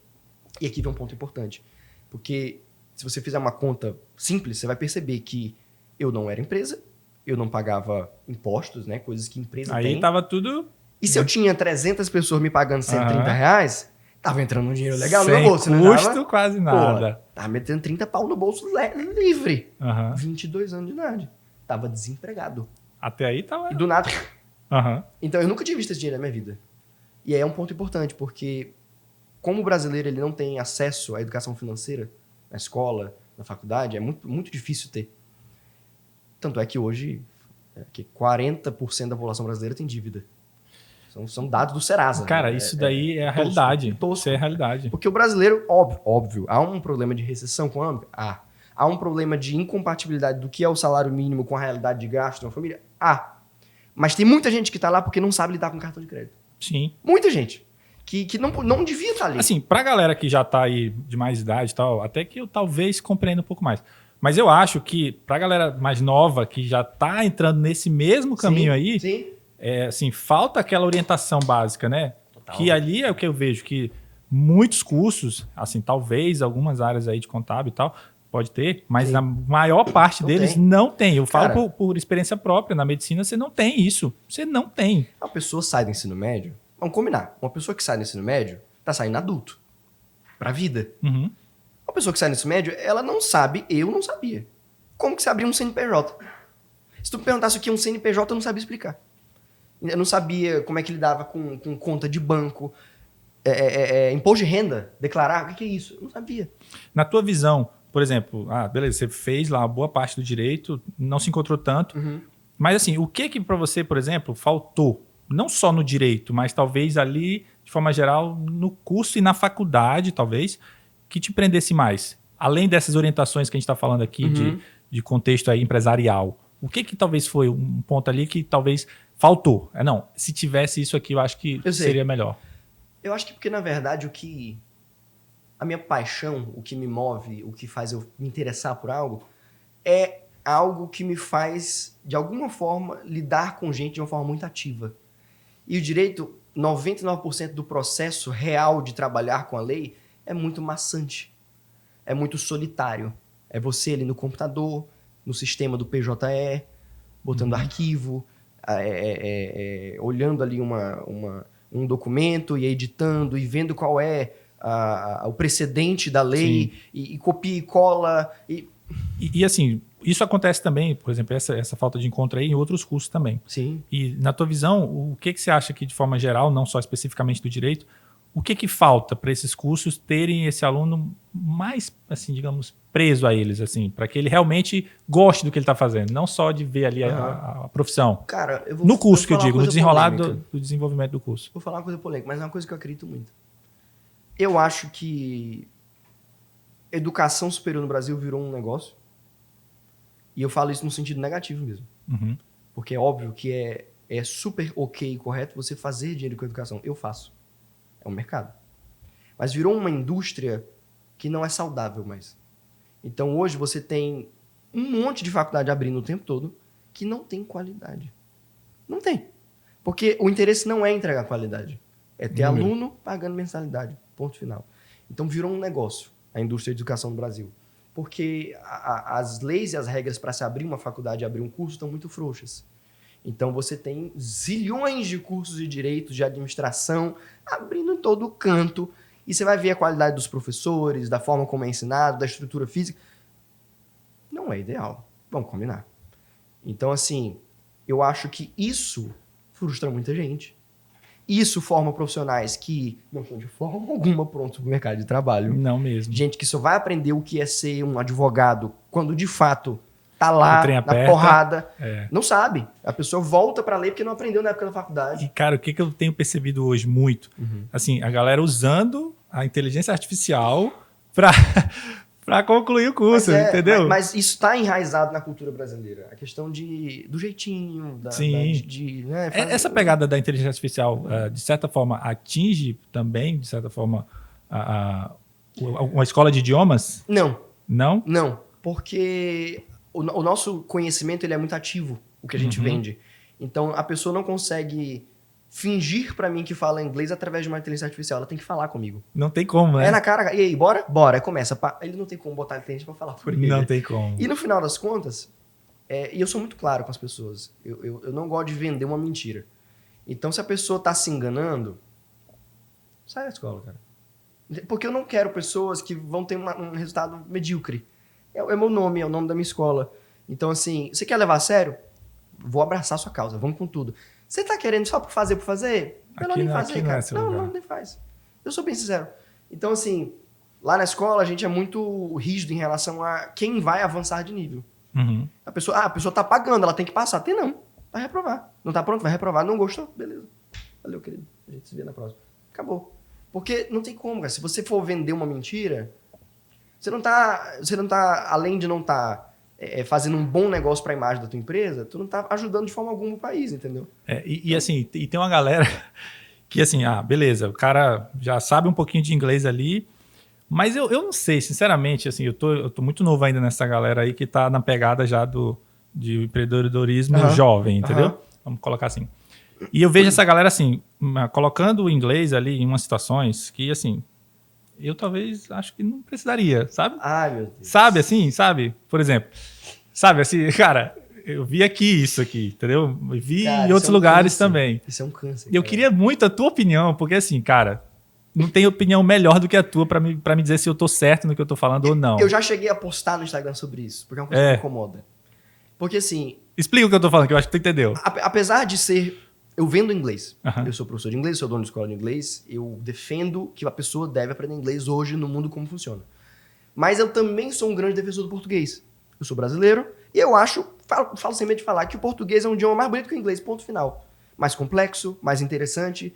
E aqui vem um ponto importante. Porque se você fizer uma conta simples, você vai perceber que eu não era empresa, eu não pagava impostos, né? Coisas que empresa tem. Aí tava tudo... E se eu tinha 300 pessoas me pagando R$130, tava entrando um dinheiro legal no sem meu bolso, né? custo, quase nada. Pô, tava metendo 30 pau no bolso livre. Aham. 22 anos de idade. Tava desempregado. Até aí tava... E do nada... Aham. Então, eu nunca tinha visto esse dinheiro na minha vida. E aí é um ponto importante, porque como o brasileiro ele não tem acesso à educação financeira, na escola, na faculdade, é muito, muito difícil ter. Tanto é que hoje, que 40% da população brasileira tem dívida. São dados do Serasa. Cara, né? isso daí é a tosco, realidade. tosco. Isso é a realidade. Porque o brasileiro, óbvio, há um problema de recessão econômica? Há um problema de incompatibilidade do que é o salário mínimo com a realidade de gasto de uma família? Mas tem muita gente que está lá porque não sabe lidar com cartão de crédito. Sim. Muita gente. Que não devia estar ali. Assim, pra galera que já tá aí de mais idade e tal, até que eu talvez compreenda um pouco mais. Mas eu acho que pra galera mais nova, que já tá entrando nesse mesmo caminho aí, Sim. assim, falta aquela orientação básica, né? Total. Que ali é o que eu vejo, que muitos cursos, assim, talvez algumas áreas aí de contábil e tal, pode ter, mas Sim. a maior parte Não deles tem. não tem. Eu falo Cara, por experiência própria. Na medicina você não tem isso. Você não tem. a pessoa sai do ensino médio, vamos combinar, uma pessoa que sai do ensino médio tá saindo adulto. Pra vida. Uhum. Uma pessoa que sai do ensino médio, ela não sabe, eu não sabia. Como que você abria um CNPJ? Se tu me perguntasse o que é um CNPJ, eu não sabia explicar. Eu não sabia como é que lidava com conta de banco, imposto de renda, declarar, o que é isso? Eu não sabia. Na tua visão, por exemplo, beleza, você fez lá uma boa parte do direito, não se encontrou tanto, mas assim, o que para você, por exemplo, faltou? Não só no direito, mas talvez ali, de forma geral, no curso e na faculdade, talvez, que te prendesse mais? Além dessas orientações que a gente está falando aqui de contexto aí empresarial, o que talvez foi um ponto ali que talvez faltou? Não, se tivesse isso aqui, eu acho que seria melhor. Eu acho que porque, na verdade, a minha paixão, o que me move, o que faz eu me interessar por algo, é algo que me faz, de alguma forma, lidar com gente de uma forma muito ativa. E o direito, 99% do processo real de trabalhar com a lei é muito maçante, é muito solitário. É você ali no computador, no sistema do PJE, botando arquivo, olhando ali um documento e editando e vendo qual é o precedente da lei e copia e cola. E assim, isso acontece também, por exemplo, essa falta de encontro aí em outros cursos também. Sim. E na tua visão, o que você acha que de forma geral, não só especificamente do direito, o que falta para esses cursos terem esse aluno mais, assim, digamos, preso a eles, assim, para que ele realmente goste do que ele está fazendo, não só de ver ali a profissão. Cara, no curso que eu digo, no desenrolar do desenvolvimento do curso. Vou falar uma coisa polêmica, mas é uma coisa que eu acredito muito. Eu acho que educação superior no Brasil virou um negócio. E eu falo isso no sentido negativo mesmo. Uhum. Porque é óbvio que é super ok e correto você fazer dinheiro com educação. Eu faço. É um mercado. Mas virou uma indústria que não é saudável mais. Então hoje você tem um monte de faculdade abrindo o tempo todo que não tem qualidade. Não tem. Porque o interesse não é entregar qualidade. É ter aluno pagando mensalidade. Ponto final. Então virou um negócio a indústria de educação no Brasil. Porque as leis e as regras para se abrir uma faculdade e abrir um curso estão muito frouxas. Então você tem zilhões de cursos de direito, de administração, abrindo em todo canto. E você vai ver a qualidade dos professores, da forma como é ensinado, da estrutura física. Não é ideal. Vamos combinar. Então, assim, eu acho que isso frustra muita gente. Isso forma profissionais que não estão de forma alguma prontos para o mercado de trabalho. Não mesmo. Gente que só vai aprender o que é ser um advogado quando, de fato, tá lá, na aperta, porrada. Não sabe. A pessoa volta para ler porque não aprendeu na época da faculdade. E, cara, o que eu tenho percebido hoje muito? Assim, a galera usando a inteligência artificial para concluir o curso, entendeu? Mas isso está enraizado na cultura brasileira. A questão do jeitinho, né, essa pegada da inteligência artificial, de certa forma, atinge também, de certa forma, uma escola de idiomas? Não. Não? Não, porque o nosso conhecimento ele é muito ativo, o que a gente vende. Então, a pessoa não consegue fingir pra mim que fala inglês através de uma inteligência artificial. Ela tem que falar comigo. Não tem como, né? É na cara. E aí, bora? Bora. Aí começa. Ele não tem como botar a inteligência pra falar por ele. Não tem como. E no final das contas, e eu sou muito claro com as pessoas. Eu não gosto de vender uma mentira. Então, se a pessoa tá se enganando, sai da escola, cara. Porque eu não quero pessoas que vão ter um resultado medíocre. É meu nome, é o nome da minha escola. Então, assim, você quer levar a sério? Vou abraçar a sua causa, vamos com tudo. Você tá querendo só por fazer? Melhor nem fazer, cara. Não, nem faz. Eu sou bem sincero. Então, assim, lá na escola a gente é muito rígido em relação a quem vai avançar de nível. A pessoa tá pagando, ela tem que passar. Não, vai reprovar. Não tá pronto, vai reprovar. Não gostou? Beleza. Valeu, querido. A gente se vê na próxima. Acabou. Porque não tem como, cara. Se você for vender uma mentira, você não tá além de não estar fazendo um bom negócio para a imagem da tua empresa, tu não tá ajudando de forma alguma o país, entendeu? Assim, e tem uma galera que assim, beleza, o cara já sabe um pouquinho de inglês ali, mas eu não sei, sinceramente, assim, eu tô muito novo ainda nessa galera aí que tá na pegada já de empreendedorismo jovem, entendeu? Vamos colocar assim. E eu vejo essa galera assim, colocando o inglês ali em umas situações que, assim, eu talvez acho que não precisaria, sabe? Ai, meu Deus. Sabe, assim, sabe? Por exemplo, sabe, assim, cara, eu vi isso aqui, entendeu? Eu vi em outros lugares também. Isso é um câncer. E eu queria muito a tua opinião, porque assim, cara, não tem opinião melhor do que a tua pra me dizer se eu tô certo no que eu tô falando ou não. Eu já cheguei a postar no Instagram sobre isso, porque é uma coisa que me incomoda. Porque assim... Explica o que eu tô falando, que eu acho que tu entendeu. Apesar de ser... Eu vendo inglês. Eu sou professor de inglês, sou dono de escola de inglês. Eu defendo que a pessoa deve aprender inglês hoje no mundo como funciona. Mas eu também sou um grande defensor do português. Eu sou brasileiro e eu falo sem medo de falar que o português é um idioma mais bonito que o inglês, ponto final. Mais complexo, mais interessante,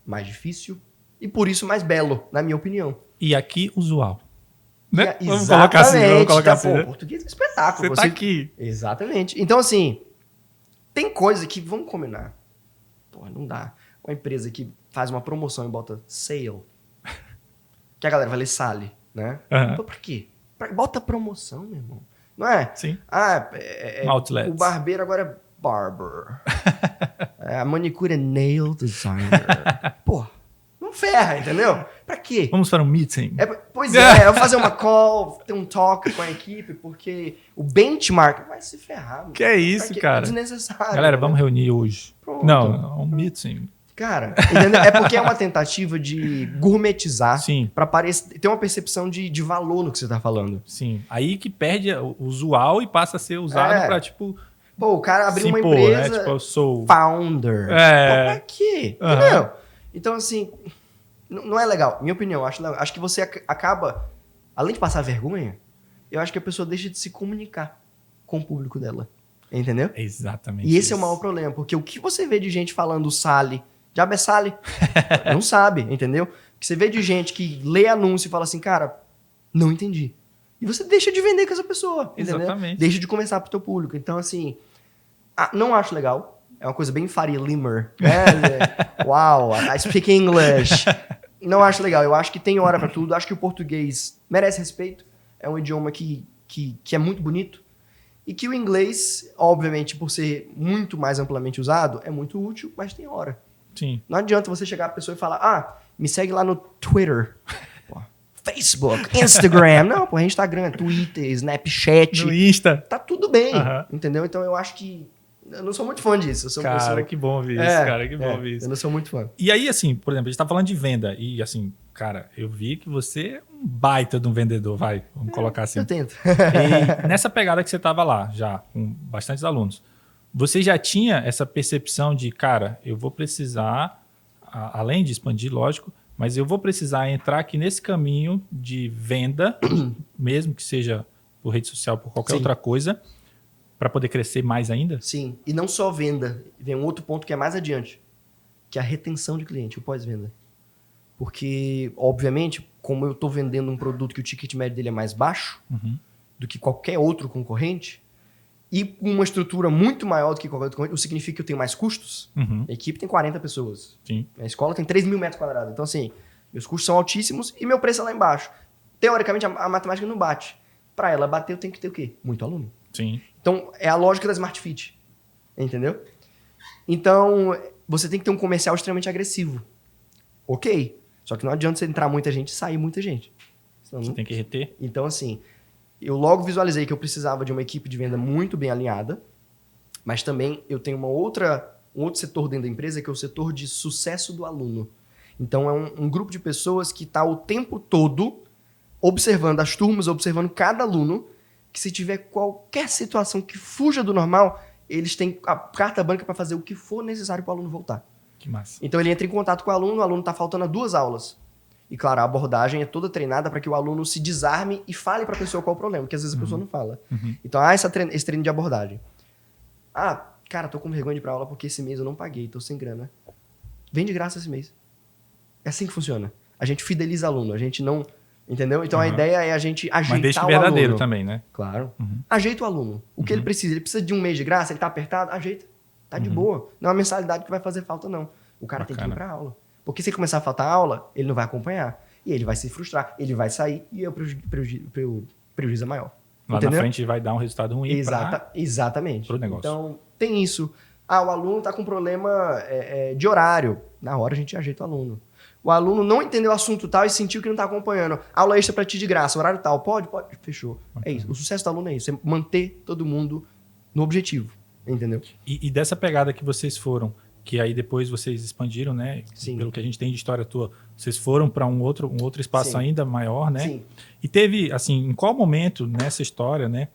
mais difícil e por isso mais belo, na minha opinião. E aqui, usual. Né? Vamos colocar assim. Né? Português é um espetáculo. Você tá aqui. Exatamente. Então, assim, tem coisa que, vamos combinar, porra, não dá. Uma empresa que faz uma promoção e bota sale, que a galera vai ler sale, né? Então, pra quê? Bota promoção, meu irmão. Não é? Sim. Outlet. O barbeiro agora é barber. A manicure é nail designer. Porra, não ferra, entendeu? Pra quê? Vamos para um meeting. Pois é, eu vou fazer uma call, ter um talk com a equipe, porque o benchmark vai se ferrar. Que é isso, cara? É desnecessário. Galera, vamos reunir hoje. Pronto. Não, um meeting. Cara, entendeu? É porque é uma tentativa de gourmetizar Sim. pra ter uma percepção de valor no que você tá falando. Sim. Aí que perde o usual e passa a ser usado pra, tipo, Pô, o cara abriu uma impor, empresa, né? Tipo, eu sou... founder. É. Pô, pra quê? Aham. Entendeu? Então, assim, não é legal. Minha opinião, acho que você acaba, além de passar vergonha, eu acho que a pessoa deixa de se comunicar com o público dela. Entendeu? Exatamente. E esse é o maior problema, porque o que você vê de gente falando Sally, diabo é Sally? Não sabe, entendeu? O que você vê de gente que lê anúncio e fala assim, cara, não entendi. E você deixa de vender com essa pessoa, entendeu? Exatamente. Deixa de conversar pro teu público. Então, assim, não acho legal. É uma coisa bem Faria Limer. Uau, I speak English. Não acho legal. Eu acho que tem hora pra tudo. Acho que o português merece respeito. É um idioma que é muito bonito. E que o inglês, obviamente, por ser muito mais amplamente usado, é muito útil, mas tem hora. Sim. Não adianta você chegar pra pessoa e falar, me segue lá no Twitter, pô, Facebook, Instagram. Não, pô, é Instagram, Twitter, Snapchat. No Insta. Tá tudo bem, Aham. entendeu? Então eu acho que... Eu não sou muito fã disso. Cara, que bom ouvir isso, cara. Que bom ouvir isso. Eu não sou muito fã. E aí, assim, por exemplo, a gente tá falando de venda. E, assim, cara, eu vi que você é um baita de um vendedor, vai. Vamos colocar assim. Eu tento. E nessa pegada que você tava lá, já, com bastantes alunos, você já tinha essa percepção de, cara, eu vou precisar, além de expandir, lógico, mas eu vou precisar entrar aqui nesse caminho de venda, mesmo que seja por rede social, por qualquer Sim. outra coisa, para poder crescer mais ainda? Sim. E não só venda. Vem um outro ponto que é mais adiante, que é a retenção de cliente, o pós-venda. Porque, obviamente, como eu estou vendendo um produto que o ticket médio dele é mais baixo do que qualquer outro concorrente, e com uma estrutura muito maior do que qualquer outro concorrente, o que significa que eu tenho mais custos. Uhum. A equipe tem 40 pessoas. Sim. A escola tem 3 mil metros quadrados. Então, assim, meus custos são altíssimos e meu preço é lá embaixo. Teoricamente, a matemática não bate. Para ela bater, eu tenho que ter o quê? Muito aluno. Sim. Então, é a lógica da Smart Fit. Entendeu? Então, você tem que ter um comercial extremamente agressivo. Ok. Só que não adianta você entrar muita gente e sair muita gente. Senão Você tem que reter. Então, assim, eu logo visualizei que eu precisava de uma equipe de venda muito bem alinhada, mas também eu tenho um outro setor dentro da empresa, que é o setor de sucesso do aluno. Então, é um grupo de pessoas que está o tempo todo observando as turmas, observando cada aluno, que se tiver qualquer situação que fuja do normal, eles têm a carta branca para fazer o que for necessário para o aluno voltar. Que massa. Então ele entra em contato com o aluno está faltando a 2 aulas. E claro, a abordagem é toda treinada para que o aluno se desarme e fale para a pessoa qual é o problema, porque às vezes a pessoa não fala. Então esse treino de abordagem. Cara, tô com vergonha de ir pra aula porque esse mês eu não paguei, tô sem grana. Vem de graça esse mês. É assim que funciona. A gente fideliza aluno, a gente não... Entendeu? Então a ideia é a gente ajeitar o aluno. Mas deixa verdadeiro também, né? Claro. Ajeita o aluno. O que ele precisa? Ele precisa de um mês de graça? Ele tá apertado? Ajeita. Tá de boa. Não é uma mensalidade que vai fazer falta, não. O cara tem que ir pra aula. Porque se começar a faltar aula, ele não vai acompanhar. E ele vai se frustrar. Ele vai sair e o prejuízo é maior. Lá Entendeu? na frente vai dar um resultado ruim Exatamente. pro negócio. Então, tem isso. O aluno tá com problema de horário. Na hora a gente ajeita o aluno. O aluno não entendeu o assunto tal e sentiu que não tá acompanhando. Aula extra pra ti de graça, horário tal. Pode? Fechou. É isso. O sucesso do aluno é isso. É manter todo mundo no objetivo. Entendeu? E dessa pegada que vocês foram, que aí depois vocês expandiram, né? Sim. Pelo que a gente tem de história tua, vocês foram para um outro espaço Sim. ainda maior, né? Sim. E teve, assim, em qual momento nessa história, né?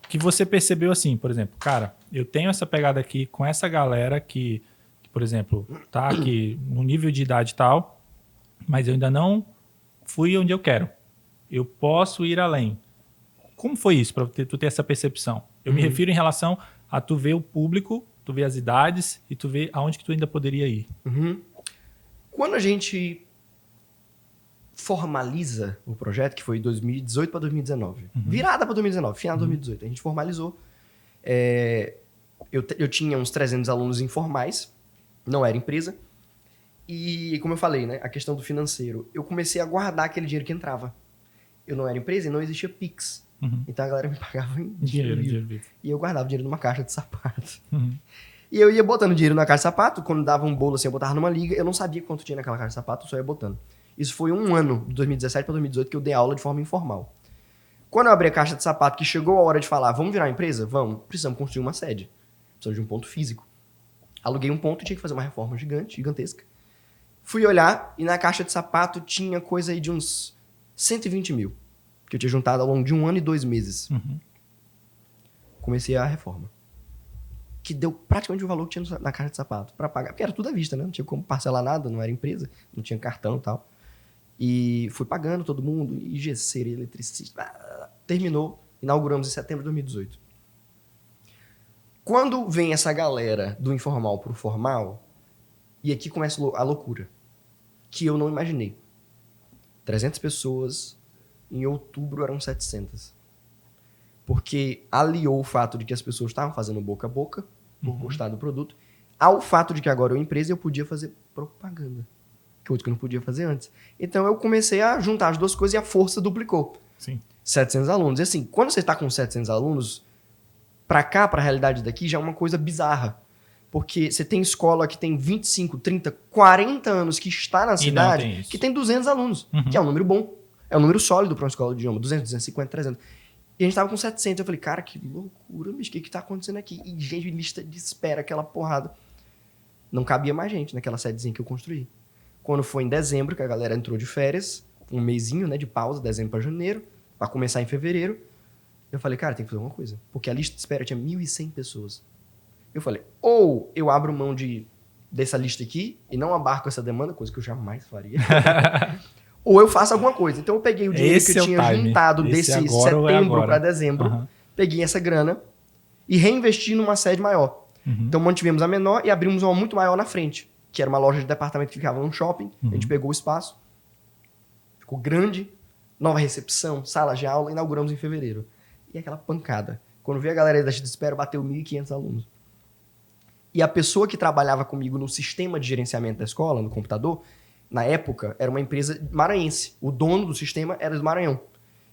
Que você percebeu assim, por exemplo, cara, eu tenho essa pegada aqui com essa galera que por exemplo, tá aqui no nível de idade tal, mas eu ainda não fui onde eu quero. Eu posso ir além. Como foi isso para tu ter essa percepção? Eu me refiro em relação a tu ver o público, tu ver as idades e tu ver aonde que tu ainda poderia ir. Quando a gente formaliza o projeto, que foi 2018 para 2019, virada para 2019, final de 2018, a gente formalizou. Eu tinha uns 300 alunos informais, não era empresa. E, como eu falei, né, a questão do financeiro, eu comecei a guardar aquele dinheiro que entrava. Eu não era empresa e não existia Pix. Então a galera me pagava em dinheiro vivo. E eu guardava dinheiro numa caixa de sapato. E eu ia botando dinheiro na caixa de sapato, quando dava um bolo assim, eu botava numa liga, eu não sabia quanto tinha naquela caixa de sapato, eu só ia botando. Isso foi um ano, de 2017 para 2018, que eu dei aula de forma informal. Quando eu abri a caixa de sapato, que chegou a hora de falar, vamos virar uma empresa? Vamos. Precisamos construir uma sede. Precisamos de um ponto físico. Aluguei um ponto e tinha que fazer uma reforma gigantesca. Fui olhar e na caixa de sapato tinha coisa aí de uns 120 mil, que eu tinha juntado ao longo de 1 ano e 2 meses. Comecei a reforma. Que deu praticamente o valor que tinha na caixa de sapato para pagar, porque era tudo à vista, né? Não tinha como parcelar nada, não era empresa, não tinha cartão e tal. E fui pagando todo mundo, IGC, eletricista, terminou, inauguramos em setembro de 2018. Quando vem essa galera do informal pro formal, e aqui começa a loucura, que eu não imaginei. 300 pessoas, em outubro eram 700. Porque aliou o fato de que as pessoas estavam fazendo boca a boca, por gostar do produto, ao fato de que agora eu empresa eu podia fazer propaganda, que eu não podia fazer antes. Então eu comecei a juntar as duas coisas e a força duplicou. Sim. 700 alunos. E assim, quando você está com 700 alunos, para cá, para a realidade daqui, já é uma coisa bizarra. Porque você tem escola que tem 25, 30, 40 anos que está na cidade, que tem 200 alunos, que é um número bom. É um número sólido para uma escola de idioma. 200, 250, 300. E a gente tava com 700. Eu falei, cara, que loucura, bicho. O que tá acontecendo aqui? E gente, lista de espera, aquela porrada. Não cabia mais gente naquela sedezinha que eu construí. Quando foi em dezembro, que a galera entrou de férias, um mesinho, né, de pausa, dezembro para janeiro, para começar em fevereiro, eu falei, cara, tem que fazer alguma coisa. Porque a lista de espera tinha 1.100 pessoas. Eu falei, ou eu abro mão dessa lista aqui e não abarco essa demanda, coisa que eu jamais faria. Ou eu faço alguma coisa. Então eu peguei o dinheiro que eu tinha juntado desse setembro para dezembro, peguei essa grana e reinvesti numa sede maior. Então mantivemos a menor e abrimos uma muito maior na frente, que era uma loja de departamento que ficava num shopping. A gente pegou o espaço, ficou grande, nova recepção, sala de aula, inauguramos em fevereiro. E aquela pancada. Quando veio a galera da lista de espera, bateu 1.500 alunos. E a pessoa que trabalhava comigo no sistema de gerenciamento da escola, no computador, na época, era uma empresa maranhense. O dono do sistema era do Maranhão.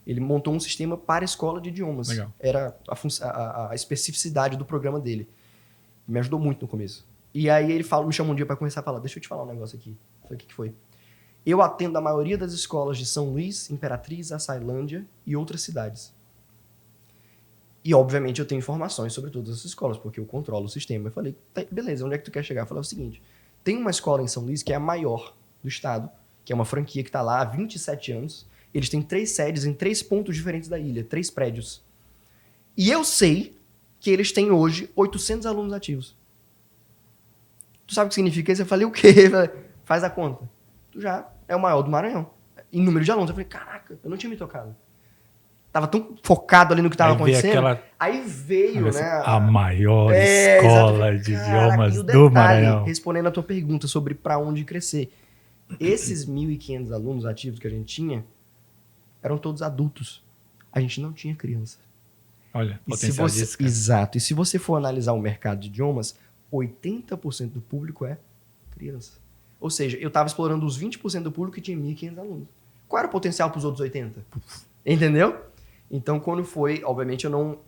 Ele montou um sistema para a escola de idiomas. Legal. Era a especificidade do programa dele. Me ajudou muito no começo. E aí ele me chamou um dia para começar a falar, deixa eu te falar um negócio aqui. Eu falei, o que foi? Eu atendo a maioria das escolas de São Luís, Imperatriz, Açailândia e outras cidades. E, obviamente, eu tenho informações sobre todas as escolas, porque eu controlo o sistema. Eu falei, tá, beleza, onde é que tu quer chegar? Eu falei, é o seguinte, tem uma escola em São Luís que é a maior do estado, que é uma franquia que está lá há 27 anos. Eles têm 3 sedes em 3 pontos diferentes da ilha, 3 prédios. E eu sei que eles têm hoje 800 alunos ativos. Tu sabe o que significa isso? Eu falei, o quê? Eu falei, faz a conta. Tu já é o maior do Maranhão. Em número de alunos. Eu falei, caraca, eu não tinha me tocado. Tava tão focado ali no que tava acontecendo. Aí veio, né? A maior escola de idiomas do Maranhão. Respondendo a tua pergunta sobre para onde crescer. Esses 1.500 alunos ativos que a gente tinha eram todos adultos. A gente não tinha criança. Olha, potencial disso. Exato. E se você for analisar o mercado de idiomas, 80% do público é criança. Ou seja, eu estava explorando os 20% do público que tinha 1.500 alunos. Qual era o potencial para os outros 80%? Entendeu? Então, quando foi, obviamente, eu não...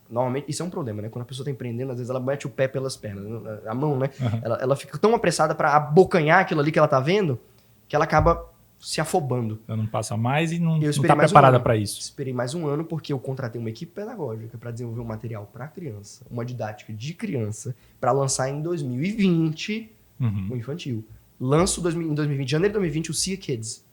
normalmente, isso é um problema, né? Quando a pessoa está empreendendo, às vezes ela mete o pé pelas pernas, a mão, né? Ela fica tão apressada para abocanhar aquilo ali que ela está vendo, que ela acaba se afobando. Ela não passa mais e não está preparada para isso. Esperei mais um ano porque eu contratei uma equipe pedagógica para desenvolver um material para criança, uma didática de criança, para lançar em 2020 o infantil. Lanço em 2020, janeiro de 2020, o SEA Kids.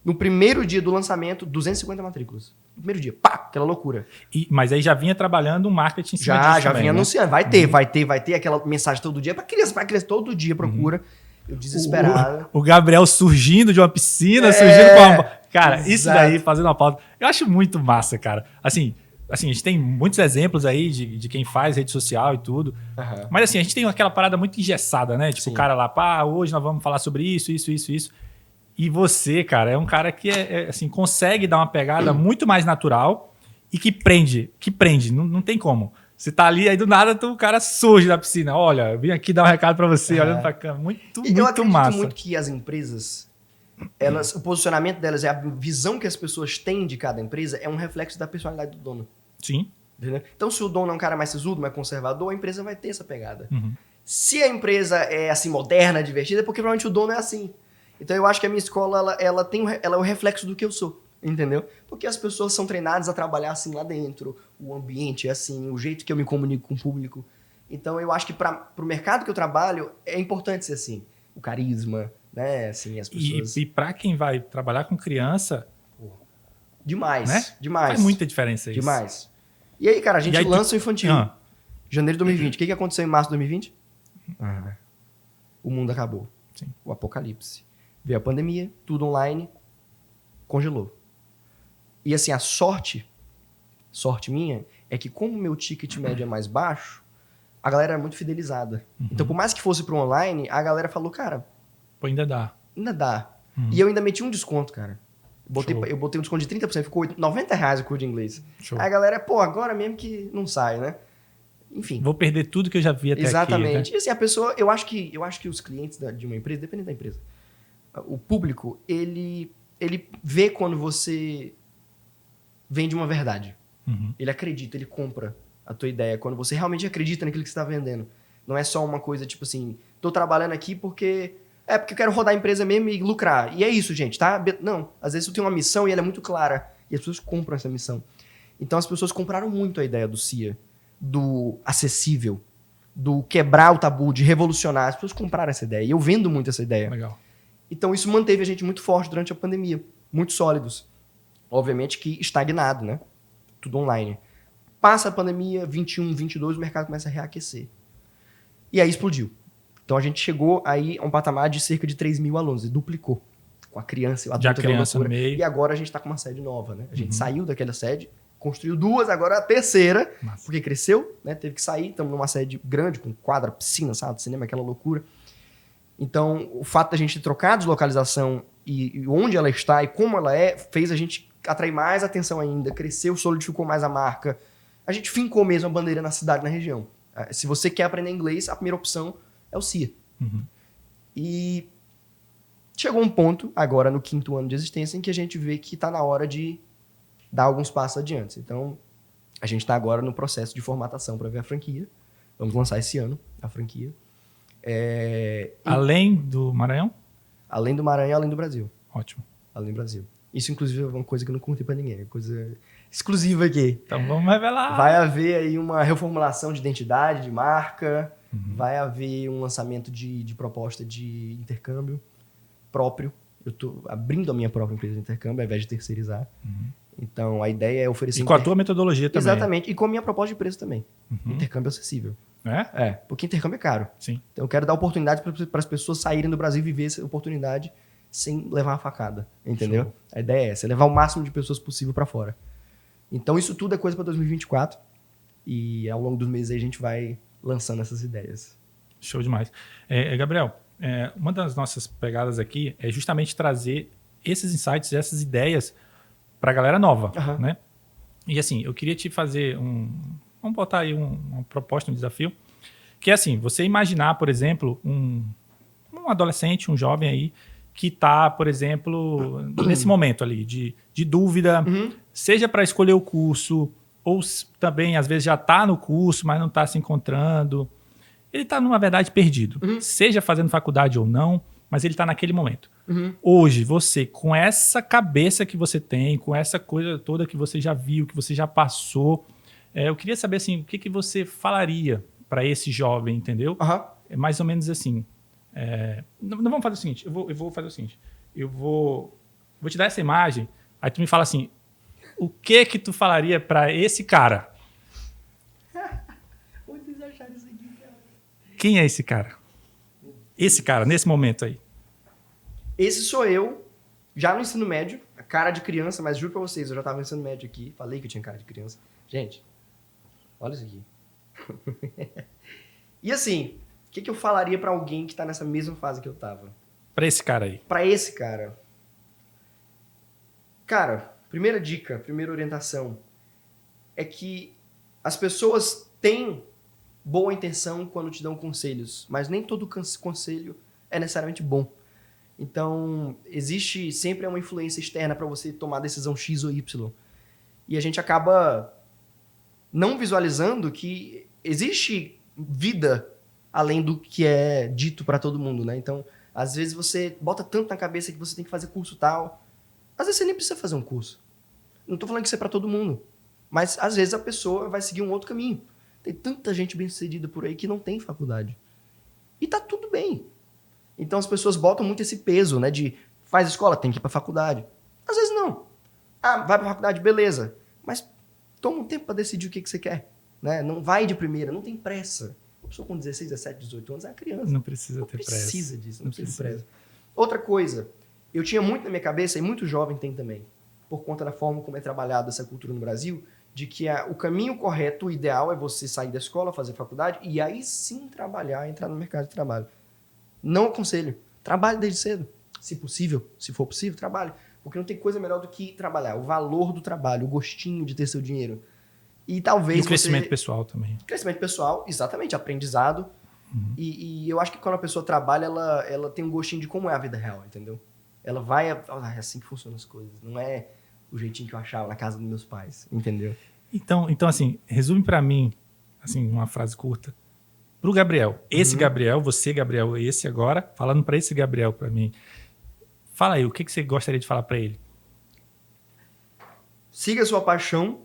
No primeiro dia do lançamento, 250 matrículas. No primeiro dia, pá, aquela loucura. Mas aí já vinha trabalhando um marketing em cima disso já também, vinha né? anunciando. Vai ter aquela mensagem todo dia para criança todo dia procura. Eu desesperado. O Gabriel surgindo de uma piscina, surgindo com uma... Cara, exato. Isso daí, fazendo uma pauta, eu acho muito massa, cara. Assim, a gente tem muitos exemplos aí de quem faz rede social e tudo. Mas assim, a gente tem aquela parada muito engessada, né? Tipo, o cara lá, pá, hoje nós vamos falar sobre isso. E você, cara, é um cara que assim, consegue dar uma pegada muito mais natural e que prende. Não tem como. Você tá ali, aí do nada o cara surge da piscina. Olha, eu vim aqui dar um recado pra você, olhando pra cá. Muito massa. Eu acredito muito que as empresas, o posicionamento delas, a visão que as pessoas têm de cada empresa é um reflexo da personalidade do dono. Sim. Entendeu? Então, se o dono é um cara mais sisudo, mais conservador, a empresa vai ter essa pegada. Se a empresa é assim, moderna, divertida, é porque provavelmente o dono é assim. Então, eu acho que a minha escola, ela é o reflexo do que eu sou. Entendeu? Porque as pessoas são treinadas a trabalhar assim lá dentro, o ambiente é assim, o jeito que eu me comunico com o público. Então eu acho que para o mercado que eu trabalho é importante ser assim. O carisma, né? Assim, as pessoas... E para quem vai trabalhar com criança, Demais, né? demais. Faz muita diferença isso. Demais. E aí, cara, a gente lança o infantil. Janeiro de 2020. O que aconteceu em março de 2020? O mundo acabou. Sim. O apocalipse. Veio a pandemia, tudo online, congelou. E assim, a sorte minha, é que como o meu ticket médio é mais baixo, a galera é muito fidelizada. Então, por mais que fosse pro online, a galera falou, cara... Pô, ainda dá. Ainda dá. E eu ainda meti um desconto, cara. Eu botei um desconto de 30%, ficou R$90 o curso de inglês. Show. Aí a galera, pô, agora mesmo que não sai, né? Enfim. Vou perder tudo que eu já vi até Exatamente. aqui. Né? E assim, a pessoa, eu acho que os clientes de uma empresa, dependendo da empresa, o público, ele vê quando você vende uma verdade. Ele acredita, ele compra a tua ideia. Quando você realmente acredita naquilo que você está vendendo. Não é só uma coisa tipo assim, tô trabalhando aqui porque eu quero rodar a empresa mesmo e lucrar. E é isso, gente, tá? Não, às vezes tu tem uma missão e ela é muito clara. E as pessoas compram essa missão. Então as pessoas compraram muito a ideia do CIA, do acessível, do quebrar o tabu, de revolucionar. As pessoas compraram essa ideia. E eu vendo muito essa ideia. Legal. Então isso manteve a gente muito forte durante a pandemia. Muito sólidos. Obviamente que estagnado, né? Tudo online. Passa a pandemia, 21, 22, o mercado começa a reaquecer. E aí explodiu. Então a gente chegou aí a um patamar de cerca de 3 mil alunos. E duplicou. Com a criança e o adulto. Já criança no meio. E agora a gente está com uma sede nova, né? A gente saiu daquela sede, construiu 2, agora a terceira. Massa. Porque cresceu, né? Teve que sair. Estamos numa sede grande, com quadra, piscina, sala de cinema, aquela loucura. Então, o fato da gente trocar a deslocalização e onde ela está e como ela é, fez a gente atrair mais atenção ainda, cresceu, solidificou mais a marca. A gente fincou mesmo a bandeira na cidade, na região. Se você quer aprender inglês, a primeira opção é o CIA. E chegou um ponto, agora no 5º ano de existência, em que a gente vê que está na hora de dar alguns passos adiante. Então, a gente está agora no processo de formatação para ver a franquia. Vamos lançar esse ano a franquia. Além do Maranhão? Além do Maranhão, além do Brasil. Ótimo. Além do Brasil. Isso, inclusive, é uma coisa que eu não contei para ninguém. É coisa exclusiva aqui. Então vamos revelar. Vai haver aí uma reformulação de identidade, de marca. Vai haver um lançamento de proposta de intercâmbio próprio. Eu estou abrindo a minha própria empresa de intercâmbio, ao invés de terceirizar. Então, a ideia é oferecer... E com a tua metodologia também. Exatamente. E com a minha proposta de preço também. Intercâmbio acessível. Porque intercâmbio é caro. Sim. Então, eu quero dar oportunidade para as pessoas saírem do Brasil e viver essa oportunidade sem levar uma facada. Entendeu? Show. A ideia é essa. É levar o máximo de pessoas possível para fora. Então, isso tudo é coisa para 2024. E ao longo dos meses aí a gente vai lançando essas ideias. Show demais. Gabriel, uma das nossas pegadas aqui é justamente trazer esses insights, essas ideias para a galera nova, né? E assim, eu queria te fazer vamos botar aí uma proposta, um desafio, que é assim, você imaginar, por exemplo, um adolescente, um jovem aí, que está, por exemplo, nesse momento ali de dúvida, seja para escolher o curso, ou também, às vezes, já está no curso, mas não está se encontrando. Ele está, na verdade, perdido. Seja fazendo faculdade ou não, mas ele está naquele momento. Hoje, você, com essa cabeça que você tem, com essa coisa toda que você já viu, que você já passou, eu queria saber, assim, o que você falaria para esse jovem, entendeu? É mais ou menos assim. Não vamos fazer o seguinte, eu vou fazer o seguinte. Eu vou te dar essa imagem, aí tu me fala assim, o que tu falaria para esse cara? Onde vocês acharam isso aqui, cara? Quem é esse cara? Esse cara, nesse momento aí. Esse sou eu, já no ensino médio, a cara de criança, mas juro pra vocês, eu já tava no ensino médio aqui, falei que eu tinha cara de criança. Gente, olha isso aqui. E assim, o que eu falaria pra alguém que tá nessa mesma fase que eu tava? Pra esse cara aí. Pra esse cara. Cara, primeira dica, primeira orientação é que as pessoas têm boa intenção quando te dão conselhos, mas nem todo conselho é necessariamente bom. Então, existe sempre uma influência externa para você tomar a decisão X ou Y. E a gente acaba não visualizando que existe vida além do que é dito para todo mundo, né? Então, às vezes você bota tanto na cabeça que você tem que fazer curso tal. Às vezes você nem precisa fazer um curso. Não tô falando que isso é para todo mundo. Mas, às vezes, a pessoa vai seguir um outro caminho. Tem tanta gente bem-sucedida por aí que não tem faculdade. E tá tudo bem. Então as pessoas botam muito esse peso, né? De faz escola, tem que ir pra faculdade. Às vezes não. Ah, vai pra faculdade, beleza. Mas toma um tempo pra decidir o que você quer. Né? Não vai de primeira, não tem pressa. Uma pessoa com 16, 17, 18 anos é uma criança. Não precisa ter pressa. Não precisa disso, não precisa de pressa. Outra coisa, eu tinha muito na minha cabeça, e muito jovem tem também, por conta da forma como é trabalhada essa cultura no Brasil, de que o caminho correto, o ideal é você sair da escola, fazer faculdade e aí sim trabalhar, entrar no mercado de trabalho. Não aconselho. Trabalhe desde cedo. Se possível, se for possível, trabalhe. Porque não tem coisa melhor do que trabalhar. O valor do trabalho, o gostinho de ter seu dinheiro. E talvez E o crescimento pessoal também. Crescimento pessoal, exatamente, aprendizado. Uhum. E eu acho que quando a pessoa trabalha, ela tem um gostinho de como é a vida real, entendeu? Ela vai... é assim que funcionam as coisas. Não é o jeitinho que eu achava na casa dos meus pais, entendeu? Então assim, resume pra mim, assim, uma frase curta. Pro Gabriel. Esse Gabriel, você, Gabriel, esse agora, falando pra esse Gabriel pra mim. Fala aí, o que você gostaria de falar pra ele? Siga a sua paixão.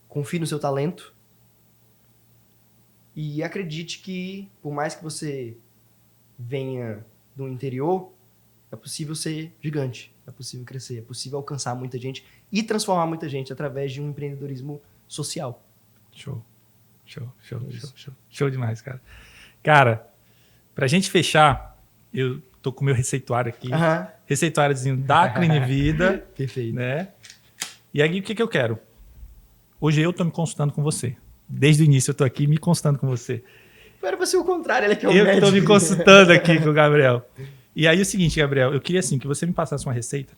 Confie no seu talento. E acredite que, por mais que você venha do interior, é possível ser gigante. É possível crescer. É possível alcançar muita gente e transformar muita gente através de um empreendedorismo social. Show. Show demais, cara. Cara, pra gente fechar, eu tô com o meu receituário aqui. Receituáriozinho da Clean Vida. Perfeito. Né? E aí, o que eu quero? Hoje eu tô me consultando com você. Desde o início eu tô aqui me consultando com você. Era pra ser o contrário, ele é que é o médico. Eu tô me consultando aqui com o Gabriel. E aí o seguinte, Gabriel, eu queria assim que você me passasse uma receita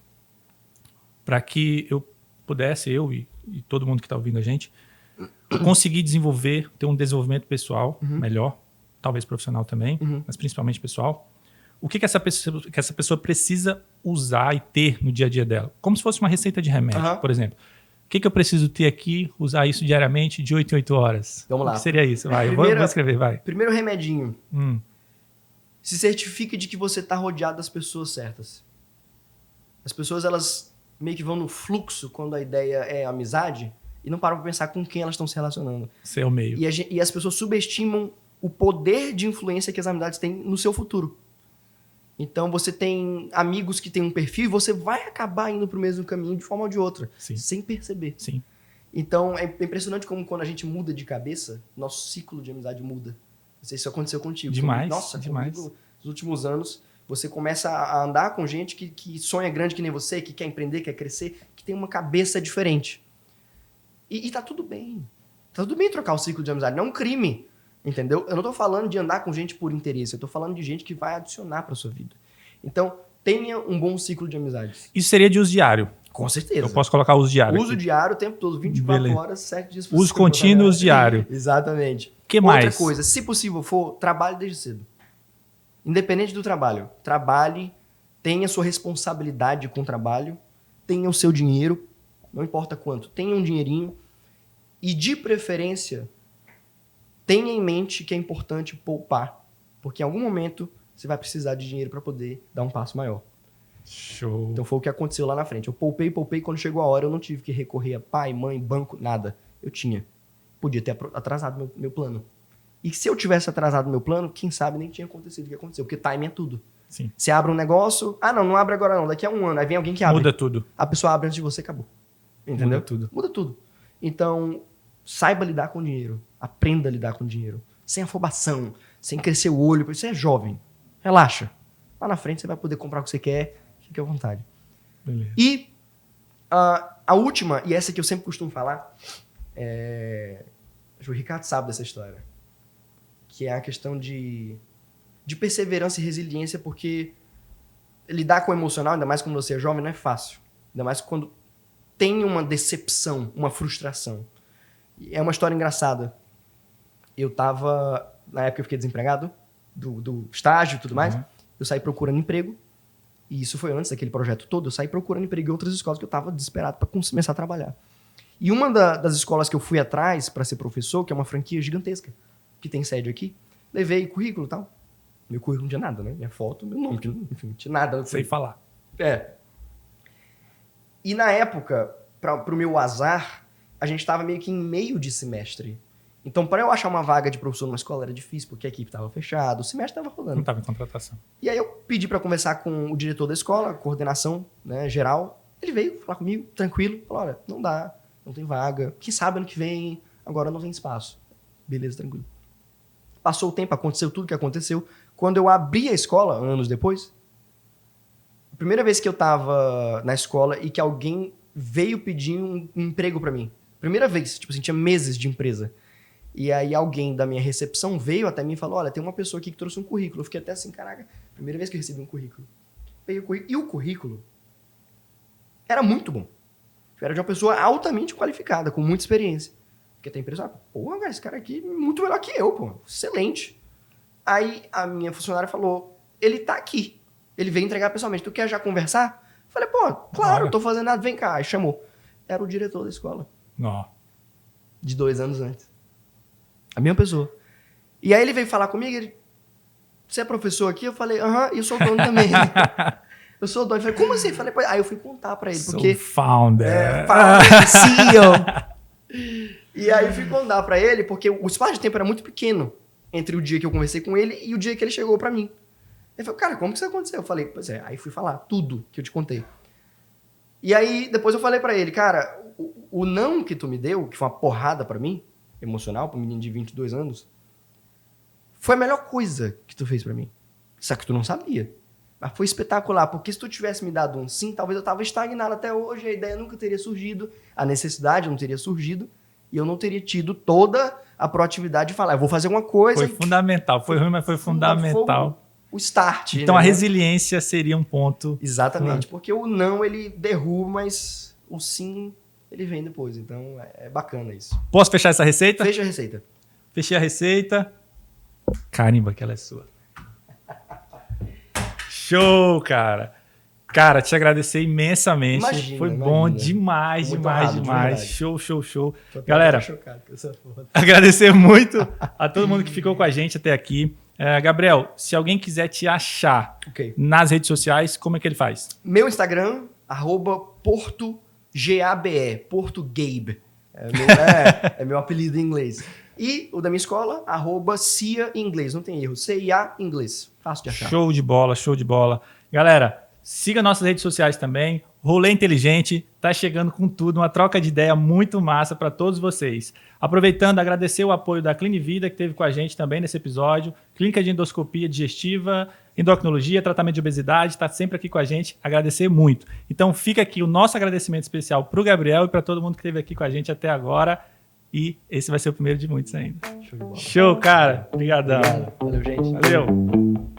para que eu pudesse, eu e todo mundo que tá ouvindo a gente, conseguir desenvolver, ter um desenvolvimento pessoal melhor, talvez profissional também, mas principalmente pessoal. O que essa pessoa precisa usar e ter no dia a dia dela? Como se fosse uma receita de remédio, por exemplo. O que eu preciso ter aqui, usar isso diariamente de 8 em 8 horas? Vamos lá. O que seria isso? Vai, eu vou escrever, vai. Primeiro remedinho. Se certifique de que você está rodeado das pessoas certas. As pessoas, elas meio que vão no fluxo quando a ideia é amizade e não param para pensar com quem elas estão se relacionando. Esse é o meio. E as pessoas subestimam o poder de influência que as amizades têm no seu futuro. Então, você tem amigos que têm um perfil e você vai acabar indo para o mesmo caminho de forma ou de outra, sem perceber. Sim. Então, é impressionante como quando a gente muda de cabeça, nosso ciclo de amizade muda. Não sei se isso aconteceu contigo. Demais. Nossa, demais. Comigo, nos últimos anos, você começa a andar com gente que sonha grande que nem você, que quer empreender, quer crescer, que tem uma cabeça diferente. E tá tudo bem. Tá tudo bem trocar o ciclo de amizade. Não é um crime. Entendeu? Eu não tô falando de andar com gente por interesse. Eu tô falando de gente que vai adicionar pra sua vida. Então, tenha um bom ciclo de amizades. Isso seria de uso diário? Com certeza. Eu posso colocar uso diário Uso aqui. diário o tempo todo, 24 horas, 7 dias por semana. Uso contínuo, uso diário. Exatamente. Que mais? Outra coisa, se possível for, trabalhe desde cedo. Independente do trabalho. Trabalhe, tenha sua responsabilidade com o trabalho, tenha o seu dinheiro, não importa quanto, tenha um dinheirinho e, de preferência, tenha em mente que é importante poupar, porque em algum momento você vai precisar de dinheiro para poder dar um passo maior. Show. Então foi o que aconteceu lá na frente. Eu poupei, quando chegou a hora eu não tive que recorrer a pai, mãe, banco, nada. Eu tinha. Podia ter atrasado meu plano. E se eu tivesse atrasado meu plano, quem sabe nem tinha acontecido o que aconteceu, porque timing é tudo. Sim. Você abre um negócio, não abre agora não, daqui a um ano, aí vem alguém que abre. Muda tudo. A pessoa abre antes de você, acabou. Entendeu? Muda tudo. Então, saiba lidar com dinheiro. Aprenda a lidar com dinheiro. Sem afobação, sem crescer o olho. Você é jovem. Relaxa. Lá na frente você vai poder comprar o que você quer. Fique à vontade. Beleza. E a última, e essa que eu sempre costumo falar, acho que o Ricardo sabe dessa história, que é a questão de perseverança e resiliência, porque lidar com o emocional, ainda mais quando você é jovem, não é fácil. Ainda mais quando tem uma decepção, uma frustração. É uma história engraçada. Eu tava... Na época eu fiquei desempregado, do estágio e tudo mais. Eu saí procurando emprego. E isso foi antes daquele projeto todo. Eu saí procurando emprego em outras escolas que eu tava desesperado para começar a trabalhar. E uma das escolas que eu fui atrás para ser professor, que é uma franquia gigantesca, que tem sede aqui, levei currículo e tal. Meu currículo não tinha nada, né? Minha foto, meu nome, enfim, não tinha nada. Sem falar. E na época, pro meu azar, a gente estava meio que em meio de semestre. Então, para eu achar uma vaga de professor numa escola era difícil, porque a equipe estava fechada, o semestre estava rolando. Não estava em contratação. E aí eu pedi para conversar com o diretor da escola, a coordenação, né, geral. Ele veio falar comigo, tranquilo, falou, olha, não dá, não tem vaga. Quem sabe ano que vem, agora não tem espaço. Beleza, tranquilo. Passou o tempo, aconteceu tudo que aconteceu. Quando eu abri a escola, anos depois, a primeira vez que eu tava na escola e que alguém veio pedir um emprego para mim. Primeira vez, tipo assim, tinha meses de empresa. E aí alguém da minha recepção veio até mim e falou, olha, tem uma pessoa aqui que trouxe um currículo. Eu fiquei até assim, caraca, primeira vez que eu recebi um currículo. Peguei o currículo. E o currículo era muito bom. Era de uma pessoa altamente qualificada, com muita experiência. Fiquei até impressionado. Porra, cara, esse cara aqui é muito melhor que eu, pô. Excelente. Aí a minha funcionária falou, ele tá aqui. Ele veio entregar pessoalmente. Tu quer já conversar? Falei, pô, claro, eu tô fazendo nada, vem cá. Aí chamou. Era o diretor da escola. Ó. De 2 anos antes. A mesma pessoa. E aí ele veio falar comigo, ele, você é professor aqui? Eu falei, aham, e eu sou dono também. Eu sou dono. Eu falei, como assim? Eu falei, aí eu fui contar pra ele, porque... founder. Founder, CEO. E aí eu fui contar pra ele, porque o espaço de tempo era muito pequeno entre o dia que eu conversei com ele e o dia que ele chegou pra mim. Ele falou, cara, como que isso aconteceu? Eu falei, pois é. Aí fui falar tudo que eu te contei. E aí depois eu falei pra ele, cara, o não que tu me deu, que foi uma porrada pra mim, emocional, pra um menino de 22 anos, foi a melhor coisa que tu fez pra mim. Só que tu não sabia. Mas foi espetacular, porque se tu tivesse me dado um sim, talvez eu tava estagnado até hoje, a ideia nunca teria surgido, a necessidade não teria surgido, e eu não teria tido toda a proatividade de falar, eu vou fazer uma coisa... Foi fundamental, foi ruim, mas foi fundamental. O start. Então né? A resiliência seria um ponto... Exatamente, porque o não, ele derruba, mas o sim, ele vem depois. Então, é bacana isso. Posso fechar essa receita? Fecha a receita. Fechei a receita. Carimba que ela é sua. Show, cara. Cara, te agradecer imensamente. Imagina, foi bom imagina. demais, Muito demais, honrado, demais. de verdade. Show, show, show. Tô até Galera, chocado com essa foto. agradecer muito a todo mundo que ficou com a gente até aqui. Gabriel, se alguém quiser te achar Ok. nas redes sociais, como é que ele faz? Meu Instagram, @PortoGabe, PortoGabe. É meu apelido em inglês. E o da minha escola, @CIA Inglês. Não tem erro. CIA Inglês. Fácil de achar. Show de bola, show de bola. Galera, siga nossas redes sociais também. Rolê Inteligente tá chegando com tudo, uma troca de ideia muito massa para todos vocês. Aproveitando, agradecer o apoio da Clinivida, que esteve com a gente também nesse episódio. Clínica de Endoscopia Digestiva, Endocrinologia, Tratamento de Obesidade, está sempre aqui com a gente. Agradecer muito. Então fica aqui o nosso agradecimento especial para o Gabriel e para todo mundo que esteve aqui com a gente até agora. E esse vai ser o primeiro de muitos ainda. Show de bola. Show, cara. Obrigadão. Obrigado. Valeu, gente. Valeu.